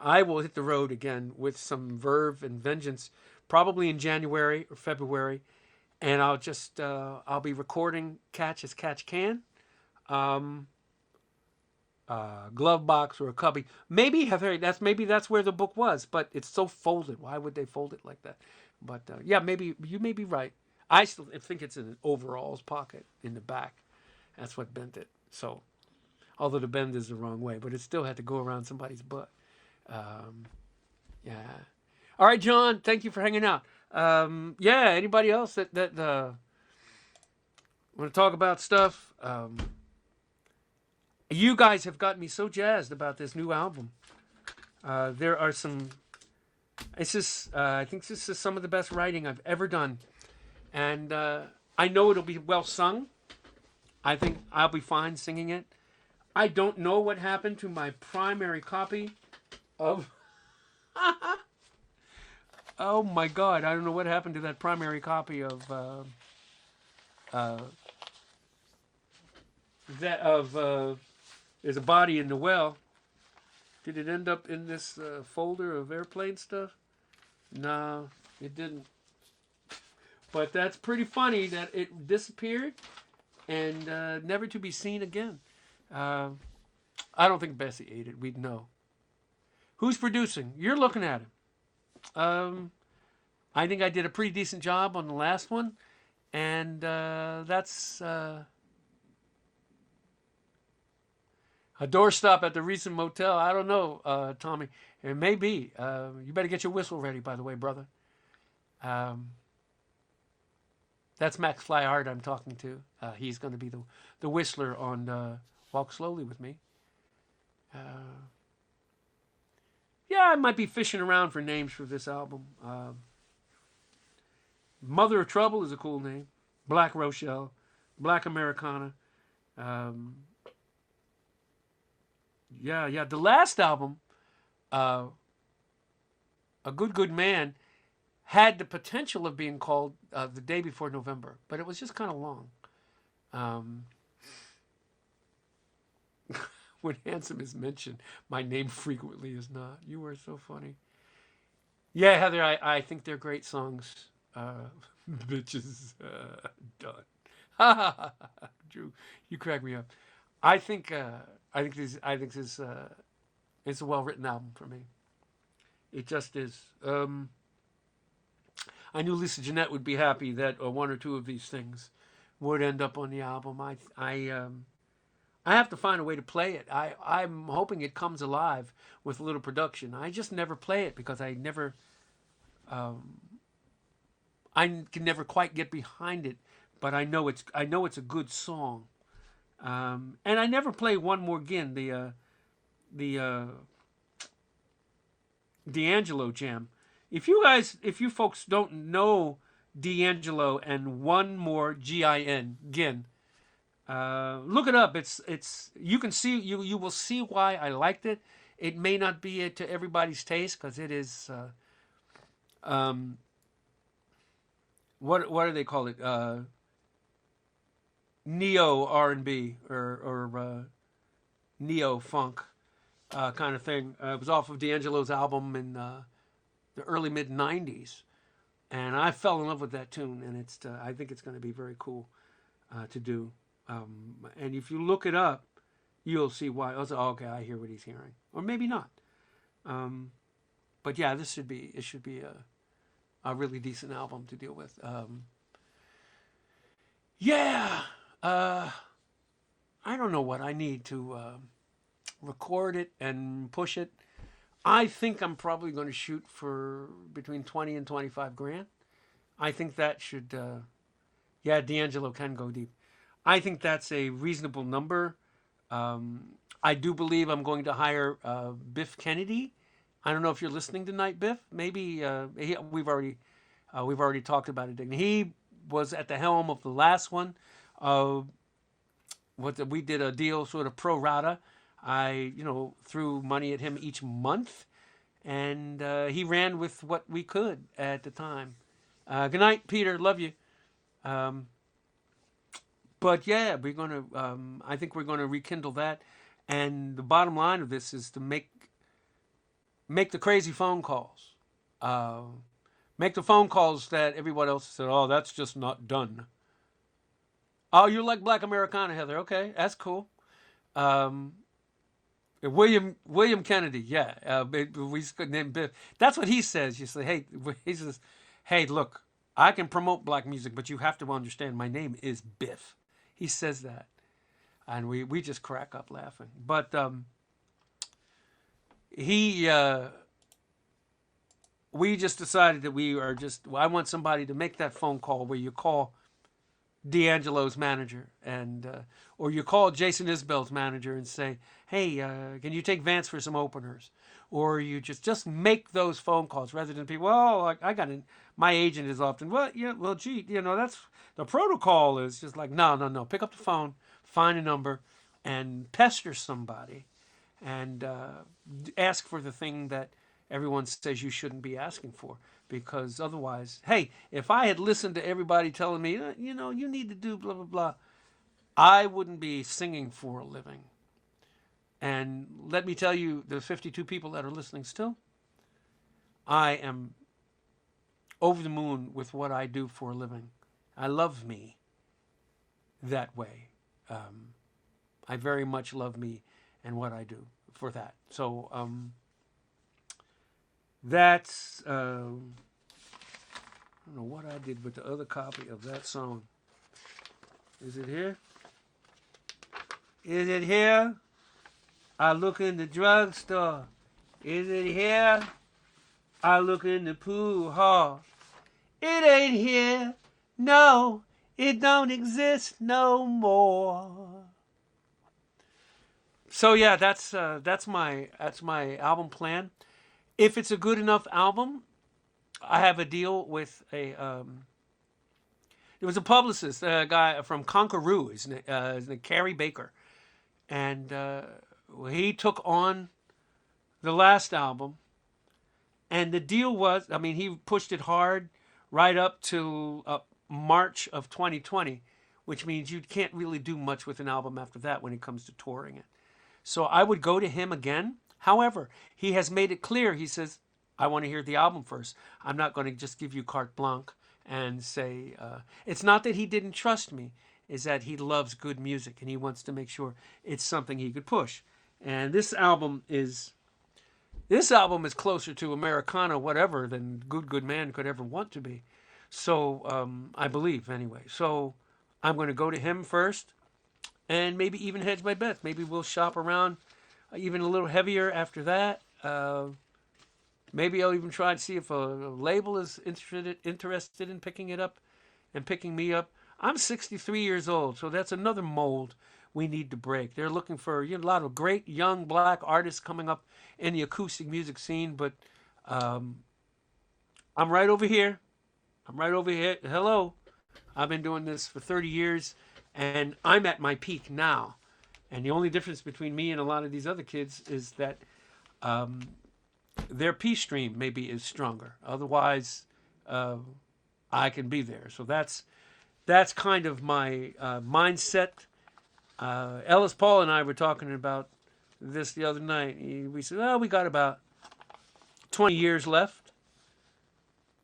Speaker 3: I will hit the road again with some verve and vengeance, probably in January or February, and I'll be recording Catch as Catch Can, glove box or a cubby. Maybe that's where the book was, but it's so folded. Why would they fold it like that? But yeah, maybe you may be right. I still think it's in an overalls pocket in the back. That's what bent it. So, although the bend is the wrong way, but it still had to go around somebody's butt. Yeah. All right, John. Thank you for hanging out. Yeah. Anybody else that want to talk about stuff? You guys have got me so jazzed about this new album. There are some. It's just. I think this is some of the best writing I've ever done, and I know it'll be well sung. I think I'll be fine singing it. I don't know what happened to my primary copy of. Oh my God! I don't know what happened to that primary copy of. There's a body in the well. Did it end up in this folder of airplane stuff? No, it didn't. But that's pretty funny that it disappeared and never to be seen again. I don't think Bessie ate it. We'd know. Who's producing? You're looking at him. I think I did a pretty decent job on the last one. And that's a doorstop at the recent motel. I don't know, Tommy. It may be. You better get your whistle ready, by the way, brother. That's Max Flyhard I'm talking to. He's going to be the whistler on Walk Slowly with me. Yeah, I might be fishing around for names for this album. Mother of Trouble is a cool name. Black Rochelle. Black Americana. Yeah. The last album, A Good Man, had the potential of being called The Day Before November, but it was just kind of long. When handsome is mentioned, my name frequently is not. You are so funny. Yeah, Heather, I think they're great songs. Bitches, done. Drew, you crack me up. I think this it's a well-written album for me. It just is. I knew Lisa Jeanette would be happy that one or two of these things would end up on the album. I have to find a way to play it. I'm hoping it comes alive with a little production. I just never play it because I can never quite get behind it. But I know it's a good song. And I never play One More Again, the D'Angelo jam. If you folks don't know D'Angelo and One More Gin, look it up. It's you can see you will see why I liked it. It may not be to everybody's taste because it is what do they call it? Neo R&B or neo funk kind of thing. It was off of D'Angelo's album in the early mid '90s, and I fell in love with that tune. And I think it's going to be very cool to do. And if you look it up, you'll see why. Oh, okay, I hear what he's hearing, or maybe not. But yeah, it should be a really decent album to deal with. I don't know what I need to record it and push it. I think I'm probably going to shoot for between 20 and 25 grand. I think that should, D'Angelo can go deep. I think that's a reasonable number. I do believe I'm going to hire Biff Kennedy. I don't know if you're listening tonight, Biff. Maybe we've already talked about it. He was at the helm of the last one. Uh, we did a deal sort of pro rata. I threw money at him each month, and he ran with what we could at the time. Good night, Peter. Love you. Um, but yeah, we're gonna. I think we're gonna rekindle that. And the bottom line of this is to make the crazy phone calls. Uh, Make the phone calls that everyone else said, "Oh, that's just not done." Oh, you like Black Americana, Heather? Okay, that's cool. Um, William Kennedy, yeah. We could name Biff. That's what he says. You say, "Hey," he says, "Hey, look, I can promote black music, but you have to understand, my name is Biff." He says that, and we just crack up laughing. But he. We just decided that I want somebody to make that phone call where you call D'Angelo's manager or you call Jason Isbell's manager and say, "Hey, can you take Vance for some openers?" Or you just make those phone calls rather than people, "Well, I got it. My agent is often, well, yeah, well, gee, that's the protocol is just like, no. Pick up the phone, find a number, and pester somebody and ask for the thing that everyone says you shouldn't be asking for, because otherwise, hey, if I had listened to everybody telling me, you need to do blah, blah, blah, I wouldn't be singing for a living. And let me tell you, the 52 people that are listening still, I am over the moon with what I do for a living. I love me that way. I very much love me and what I do for that. So, that's, I don't know what I did with the other copy of that song. Is it here? Is it here? I look in the drugstore. Is it here? I look in the pool hall. It ain't here. No, it don't exist no more. So yeah, that's my album plan. If it's a good enough album, I have a deal with there was a publicist, a guy from Conqueroo, his name Carrie Baker, and he took on the last album, and the deal was, I mean, he pushed it hard right up to March of 2020, which means you can't really do much with an album after that when it comes to touring it. So I would go to him again. However, he has made it clear, he says, I want to hear the album first. I'm not going to just give you carte blanche and say, it's not that he didn't trust me, is that he loves good music and he wants to make sure it's something he could push. And this album is closer to Americana whatever than Good Man could ever want to be. So I believe anyway. So I'm going to go to him first and maybe even hedge my bets. Maybe we'll shop around even a little heavier after that. Maybe I'll even try to see if a label is interested in picking it up and picking me up. I'm 63 years old, so that's another mold we need to break. They're looking for a lot of great young black artists coming up in the acoustic music scene, but I'm right over here. I'm right over here. Hello. I've been doing this for 30 years, and I'm at my peak now. And the only difference between me and a lot of these other kids is that their P stream maybe is stronger. Otherwise, I can be there. So that's kind of my mindset. Ellis Paul and I were talking about this the other night. We said, well, we got about 20 years left.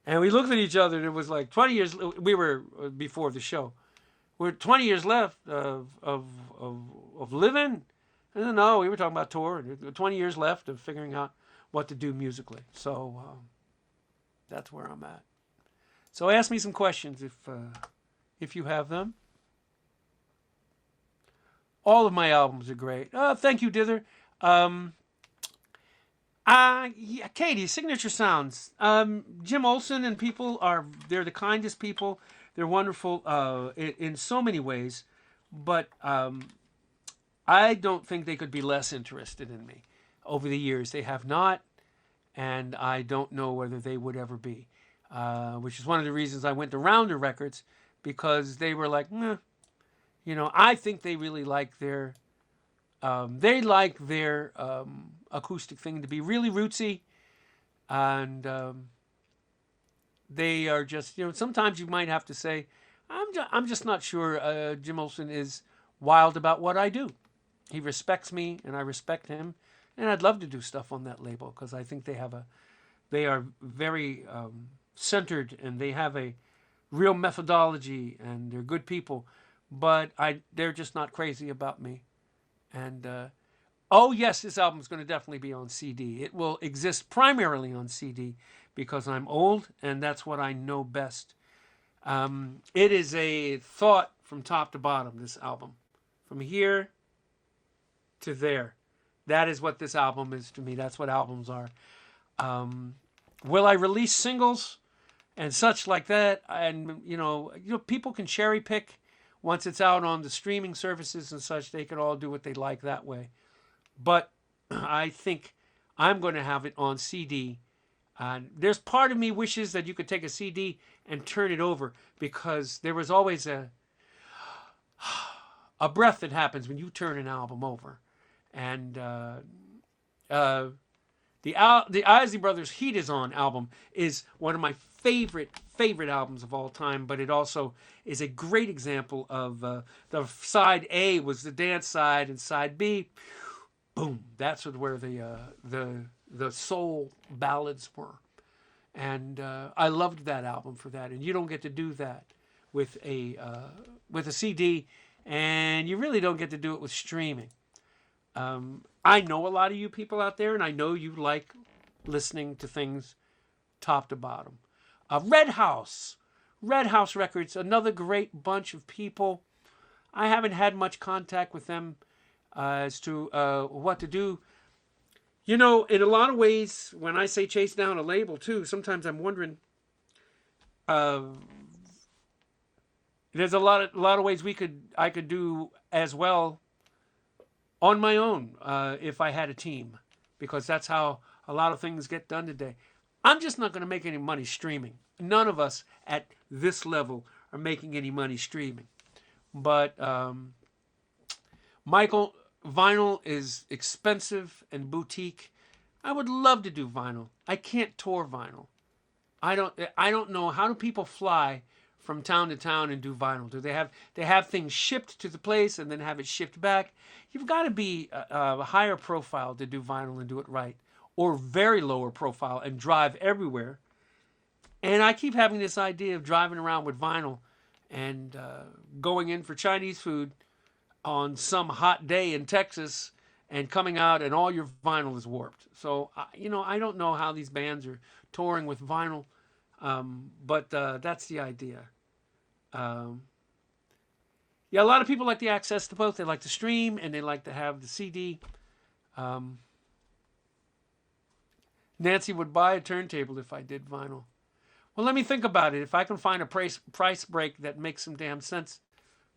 Speaker 3: And we looked at each other and it was like 20 years. We were before the show. We're 20 years left of living. And no, we were talking about tour. 20 years left of figuring out what to do musically. So that's where I'm at. So ask me some questions if you have them. All of my albums are great. Thank you, Dither. Yeah, Katie, Signature Sounds. Jim Olsen and people they're the kindest people. They're wonderful in so many ways. But I don't think they could be less interested in me. Over the years, they have not, and I don't know whether they would ever be. Which is one of the reasons I went to Rounder Records, because they were like, meh. I think they really like their acoustic thing to be really rootsy, and they are just, sometimes you might have to say, I'm just not sure Jim Olsen is wild about what I do. He respects me, and I respect him, and I'd love to do stuff on that label, because I think they are very centered, and they have a real methodology, and they're good people, but they're just not crazy about me. And oh yes, this album is going to definitely be on CD. It will exist primarily on CD because I'm old, and that's what I know best. It is a thought from top to bottom, this album. From here to there. That is what this album is to me. That's what albums are. Will I release singles and such like that? And, people can cherry pick once it's out on the streaming services and such. They can all do what they like that way. But I think I'm going to have it on CD. There's part of me wishes that you could take a CD and turn it over, because there was always a breath that happens when you turn an album over. And the Isley Brothers' Heat Is On album is one of my favorite albums of all time, but it also is a great example of the side A was the dance side, and side B, boom, that's where the soul ballads were. And I loved that album for that. And you don't get to do that with a CD, and you really don't get to do it with streaming. I know a lot of you people out there, and I know you like listening to things top to bottom. Red House Records, another great bunch of people. I haven't had much contact with them as to what to do. In a lot of ways, when I say chase down a label too, sometimes I'm wondering. There's a lot of ways I could do as well on my own if I had a team, because that's how a lot of things get done today. I'm just not going to make any money streaming. None of us at this level are making any money streaming. But Michael, vinyl is expensive and boutique. I would love to do vinyl. I can't tour vinyl. I don't know, how do people fly from town to town and do vinyl? Do they have things shipped to the place and then have it shipped back? You've got to be a higher profile to do vinyl and do it right, or very lower profile and drive everywhere. And I keep having this idea of driving around with vinyl and going in for Chinese food on some hot day in Texas and coming out and all your vinyl is warped. So, I don't know how these bands are touring with vinyl, but that's the idea. Yeah, a lot of people like the access to both. They like to stream and they like to have the CD. Nancy would buy a turntable if I did vinyl. Well, let me think about it. If I can find a price break that makes some damn sense,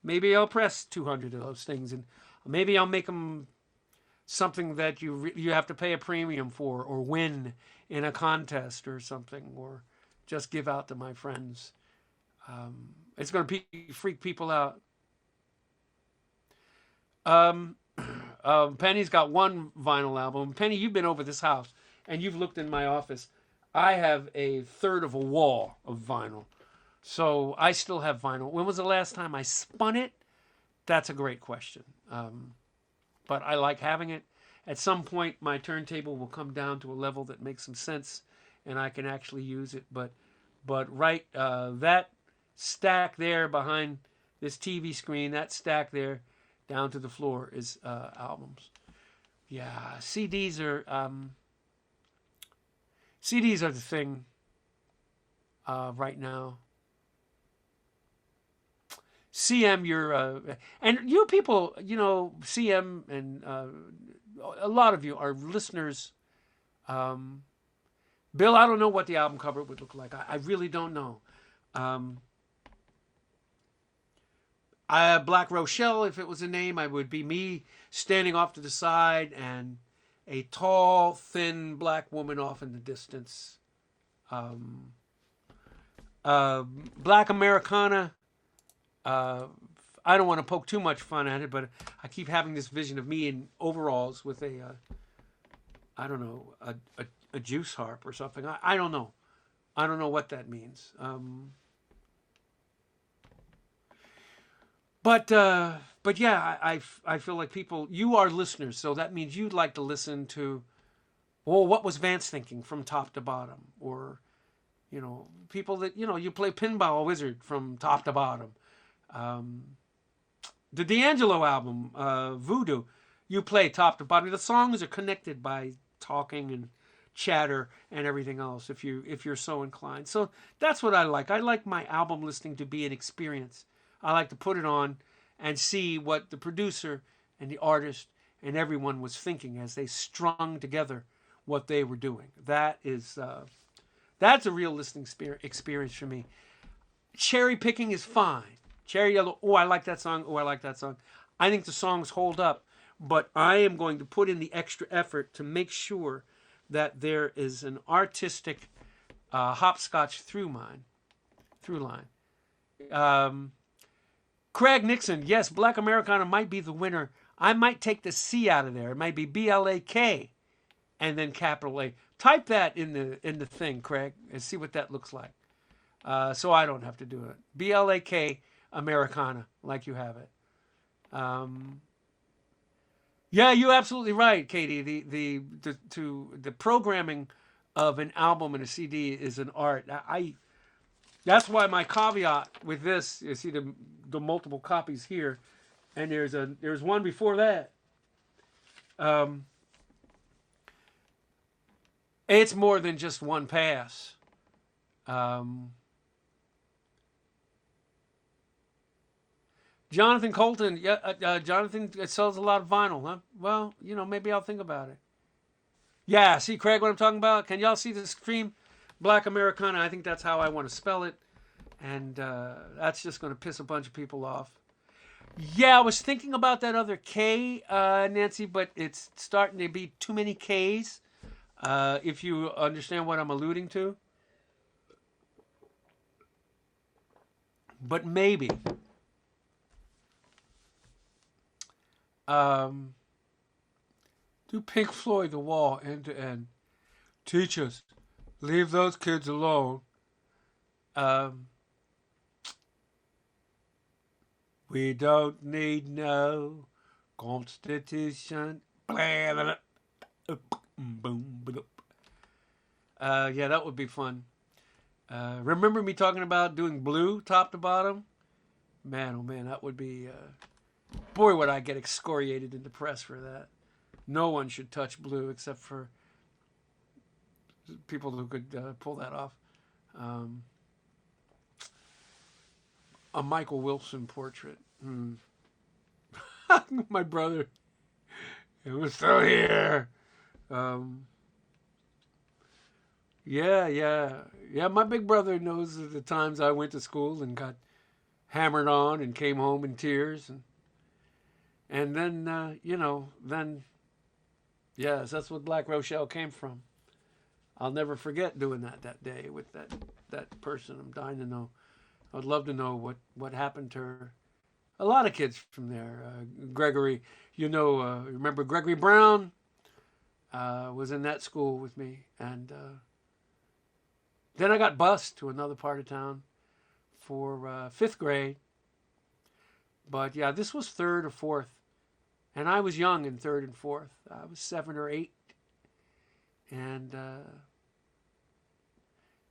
Speaker 3: maybe I'll press 200 of those things, and maybe I'll make them something that you have to pay a premium for, or win in a contest or something, or just give out to my friends. It's going to freak people out. Penny's got one vinyl album. Penny, you've been over this house and you've looked in my office. I have a third of a wall of vinyl. So I still have vinyl. When was the last time I spun it? That's a great question. But I like having it. At some point, my turntable will come down to a level that makes some sense and I can actually use it. But right, that stack there behind this TV screen, that stack there down to the floor is albums. Yeah, CDs are the thing right now. CM, and you people, CM and a lot of you are listeners. Bill, I don't know what the album cover would look like. I really don't know. Black Rochelle, if it was a name, I would be me standing off to the side and a tall, thin black woman off in the distance. Um, Black Americana. Uh, I don't want to poke too much fun at it, but I keep having this vision of me in overalls with I don't know, a juice harp or something. I don't know. I don't know what that means. But yeah, I feel like people, you are listeners, so that means you'd like to listen to, well, what was Vance thinking from top to bottom? Or, people that, you play Pinball Wizard from top to bottom. The D'Angelo album, Voodoo, you play top to bottom. The songs are connected by talking and chatter and everything else if you're so inclined. So that's what I like. I like my album listening to be an experience. I like to put it on and see what the producer and the artist and everyone was thinking as they strung together what they were doing. That's a real listening experience for me. Cherry picking is fine. Cherry Yellow, oh, I like that song. Oh, I like that song. I think the songs hold up, but I am going to put in the extra effort to make sure that there is an artistic hopscotch through line. Craig Nixon, yes, Black Americana might be the winner. I might take the C out of there. It might be BLAK and then capital A. Type that in the thing, Craig, and see what that looks like. So I don't have to do it. BLAK Americana, like you have it. Yeah, you're absolutely right, Katie. The programming of an album and a CD is an art. That's why my caveat with this, you see the multiple copies here, and there's one before that. It's more than just one pass. Jonathan Colton, yeah, Jonathan sells a lot of vinyl, huh? Well, maybe I'll think about it. Yeah, see, Craig, what I'm talking about? Can y'all see the stream? Black Americana, I think that's how I want to spell it. And that's just going to piss a bunch of people off. Yeah, I was thinking about that other K, Nancy, but it's starting to be too many Ks, if you understand what I'm alluding to. But maybe. Do Pink Floyd The Wall end to end. Teachers, leave those kids alone. We don't need no constitution. Yeah, that would be fun. Remember me talking about doing Blue top to bottom? Man, oh man, that would be... boy, would I get excoriated in the press for that. No one should touch Blue except for people who could pull that off. A Michael Wilson portrait. My brother. It was still here. Yeah. My big brother knows the times I went to school and got hammered on and came home in tears. And then, yes, that's what Black Rochelle came from. I'll never forget doing that day with that person. I'm dying to know. I'd love to know what happened to her. A lot of kids from there. Gregory, remember Gregory Browne? Was in that school with me. And then I got bused to another part of town for 5th grade. But yeah, this was 3rd or 4th. And I was young in 3rd and 4th. I was 7 or 8. And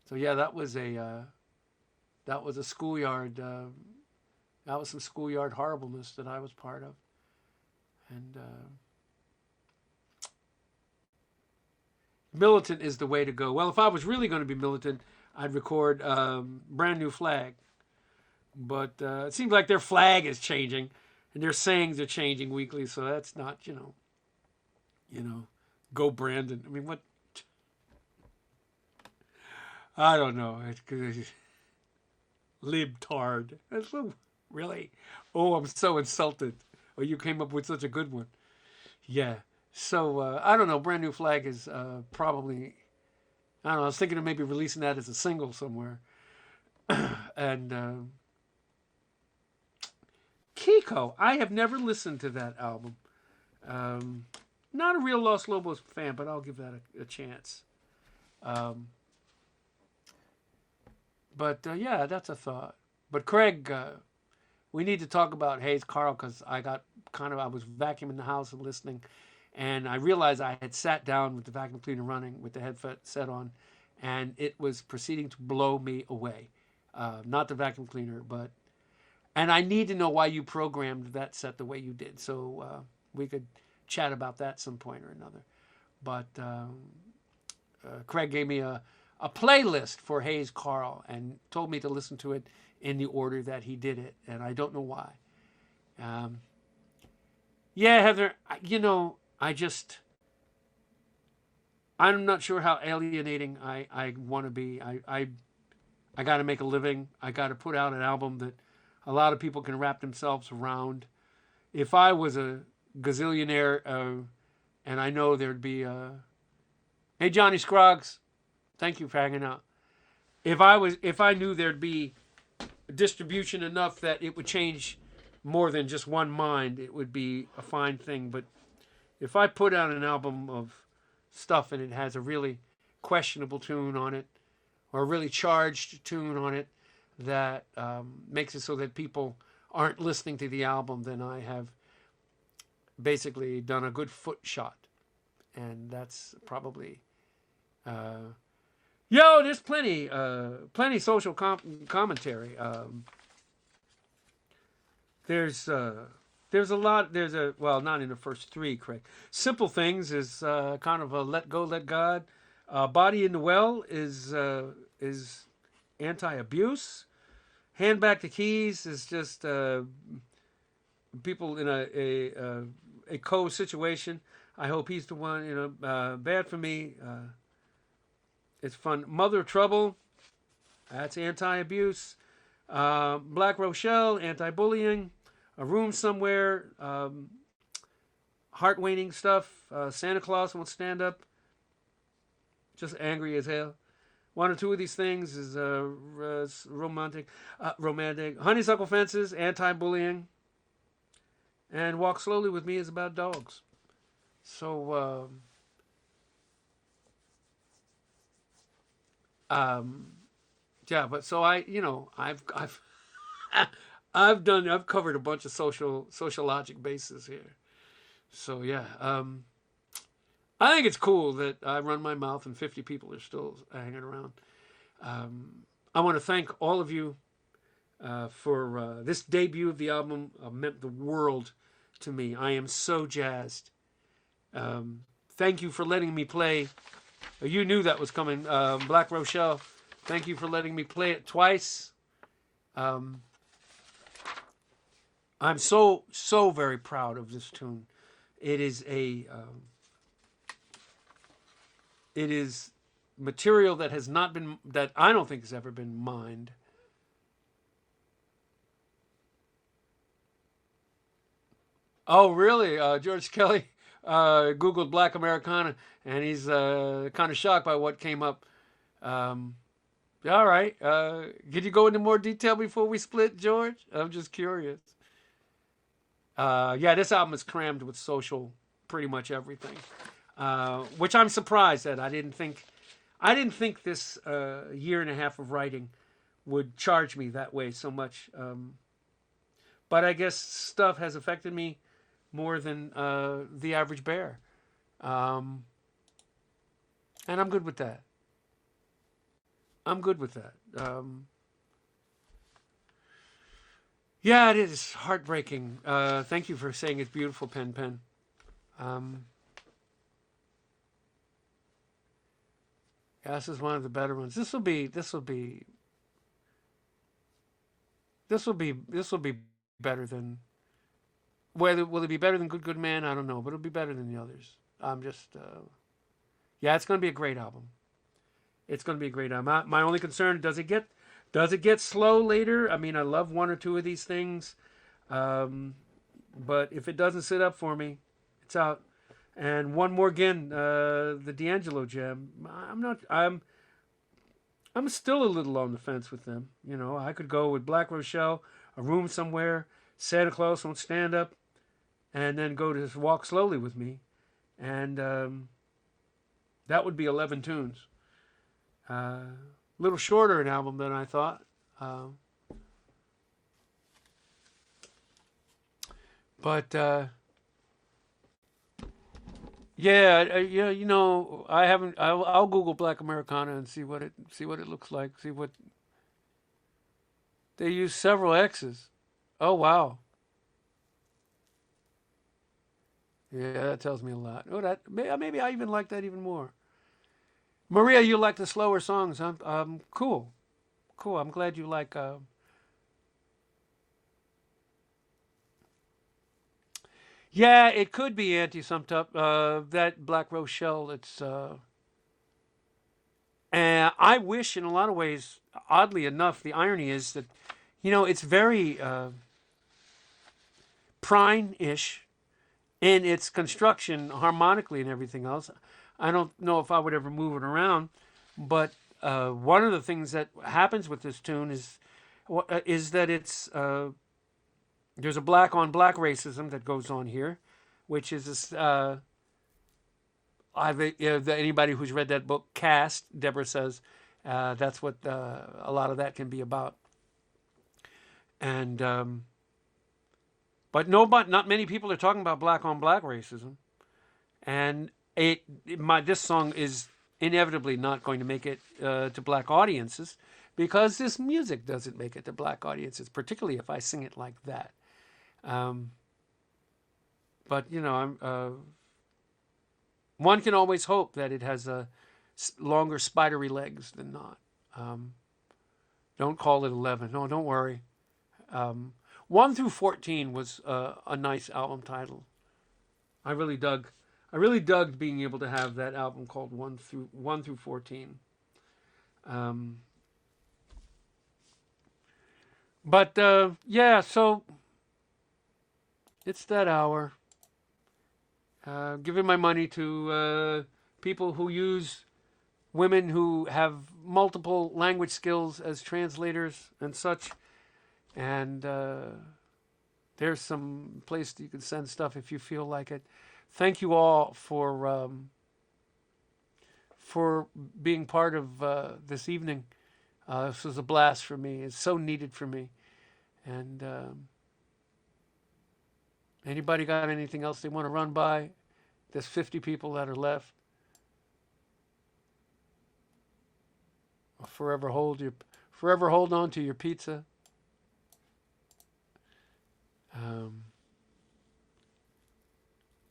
Speaker 3: so yeah, that was a schoolyard. That was some schoolyard horribleness that I was part of. And militant is the way to go. Well, if I was really going to be militant, I'd record Brand New Flag. But it seems like their flag is changing, and their sayings are changing weekly. So that's not, go Brandon. I mean, what? I don't know. It's libtard. That's so Really? Oh, I'm so insulted. Oh, you came up with such a good one. Yeah. So I don't know. Brand New Flag is probably. I don't know. I was thinking of maybe releasing that as a single somewhere. And Kiko, I have never listened to that album. Um, Not a real Los Lobos fan, but I'll give that a chance. Um, but yeah, that's a thought. But Craig, we need to talk about Hayes Carl because I was vacuuming the house and listening, and I realized I had sat down with the vacuum cleaner running with the headset on, and it was proceeding to blow me away. Not the vacuum cleaner, but and I need to know why you programmed that set the way you did, so we could chat about that some point or another. But Craig gave me a playlist for Hayes Carl and told me to listen to it in the order that he did it, and I don't know why. Yeah, Heather, I'm not sure how alienating I want to be. I got to make a living. I got to put out an album that a lot of people can wrap themselves around. If I was a gazillionaire, and I know there'd be, hey Johnny Scruggs, thank you for hanging out. If I knew there'd be distribution enough that it would change more than just one mind, it would be a fine thing. But if I put out an album of stuff and it has a really questionable tune on it, or a really charged tune on it that makes it so that people aren't listening to the album, then I have basically done a good foot shot. And that's probably there's plenty social commentary. There's a lot. Not in the first three, Craig. Simple Things is kind of a let go, let God. Body in the Well is anti-abuse. Hand Back the Keys is just people in a co-situation. I hope he's the one. Bad for me. It's fun. Mother Trouble, that's anti-abuse. Black Rochelle, anti-bullying. A Room Somewhere, heart-waning stuff. Santa Claus Won't Stand Up, just angry as hell. One or two of these things is romantic. Honeysuckle Fences, anti-bullying. And Walk Slowly With Me is about dogs. So, yeah, but so I've covered a bunch of sociologic bases here. So yeah, I think it's cool that I run my mouth and 50 people are still hanging around. I want to thank all of you for this debut of the album. Meant the world to me. I am so jazzed. Thank you for letting me play. You knew that was coming, Black Rochelle. Thank you for letting me play it twice. I'm so very proud of this tune. It is material that has not been, that I don't think has ever been mined. Oh, really? George Kelly Googled Black Americana, and he's kind of shocked by what came up. All right. Could you go into more detail before we split, George? I'm just curious. Yeah, this album is crammed with pretty much everything, which I'm surprised at. I didn't think this year and a half of writing would charge me that way so much. But I guess stuff has affected me more than the average bear. And I'm good with that. Yeah, it is heartbreaking. Thank you for saying it's beautiful, Pen. Yeah, this is one of the better ones. This will be better than. Will it be better than Good Man? I don't know, but it'll be better than the others. I'm just, yeah, it's going to be a great album. It's going to be a great album. My only concern, does it get Does it get slow later? I mean, I love one or two of these things, but if it doesn't sit up for me, it's out. And one more again, the D'Angelo jam. I'm not. I'm still a little on the fence with them. You know, I could go with Black Rochelle, A Room Somewhere, Santa Claus Won't Stand Up, and then go to Walk Slowly with Me, and that would be 11 tunes. A little shorter an album than I thought. But yeah, yeah, you know, I haven't. I'll Google Black Americana and see what it looks like. See what they use several X's. Oh wow, yeah, that tells me a lot. Oh, that maybe I even like that even more. Maria, you like the slower songs, huh? Cool, cool. I'm glad you like. Yeah, it could be anti-summed up. That Black Rochelle. It's. And I wish, in a lot of ways, oddly enough, the irony is that, you know, it's very prime-ish in its construction harmonically and everything else. I don't know if I would ever move it around, but one of the things that happens with this tune is that it's there's a black on black racism that goes on here, which is this. Anybody who's read that book, Cast, Deborah says, that's what a lot of that can be about. And but not many people are talking about black on black racism, and this song is inevitably not going to make it to black audiences because this music doesn't make it to black audiences, particularly if I sing it like that. But you know, one can always hope that it has longer spidery legs than not. Don't call it 11. No, don't worry. 1 through 14 was a nice album title. I really dug being able to have that album called 1 through 14. But yeah, so it's that hour. Giving my money to people who use women who have multiple language skills as translators and such. And there's some place you can send stuff if you feel like it. Thank you all for being part of this evening. This was a blast for me. It's so needed for me. And anybody got anything else they want to run by? There's 50 people that are left. Forever hold on to your pizza.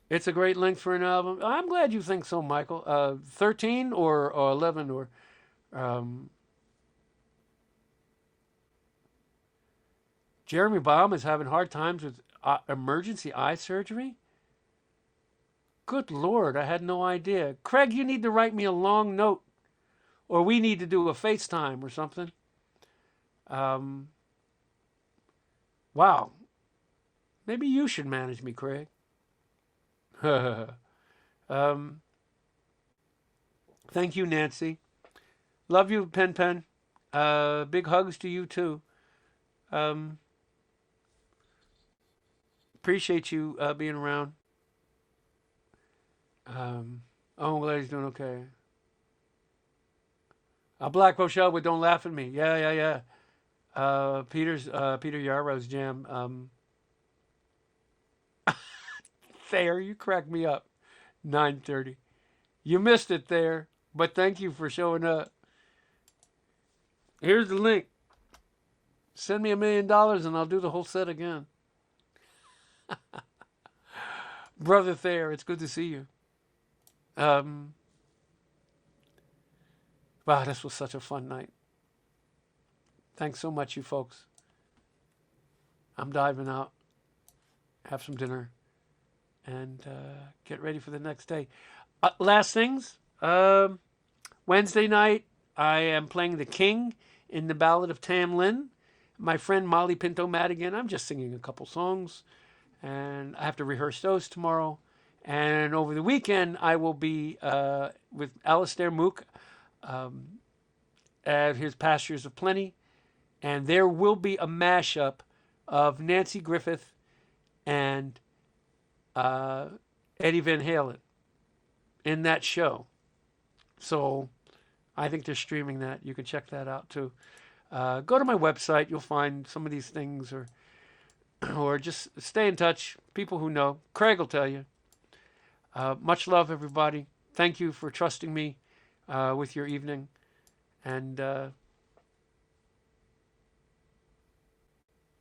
Speaker 3: It's a great length for an album. I'm glad you think so, Michael. 13 or 11 or Jeremy Baum is having hard times with emergency eye surgery. Good Lord, I had no idea. Craig, you need to write me a long note, or we need to do a FaceTime or something. Wow. Maybe you should manage me, Craig. Thank you, Nancy. Love you, Pen Pen. Big hugs to you, too. Appreciate you being around. Oh, I'm glad he's doing okay. Black Rochelle with Don't Laugh at Me. Yeah. Peter Yarrow's jam. Thayer, you cracked me up. 9:30. You missed it there, but thank you for showing up. Here's the link. Send me $1 million and I'll do the whole set again. Brother Thayer, it's good to see you. Wow, this was such a fun night. Thanks so much, you folks. I'm diving out, have some dinner, and get ready for the next day. Last things, Wednesday night, I am playing The King in the Ballad of timeWhen. My friend Molly Pinto Madigan. I'm just singing a couple songs, and I have to rehearse those tomorrow. And over the weekend, I will be with Alistair Mook at his Pastures of Plenty, and there will be a mashup of Nancy Griffith and Eddie Van Halen in that show. So I think they're streaming that. You can check that out too. Go to my website. You'll find some of these things, or just stay in touch. People who know. Craig will tell you. Much love, everybody. Thank you for trusting me with your evening. And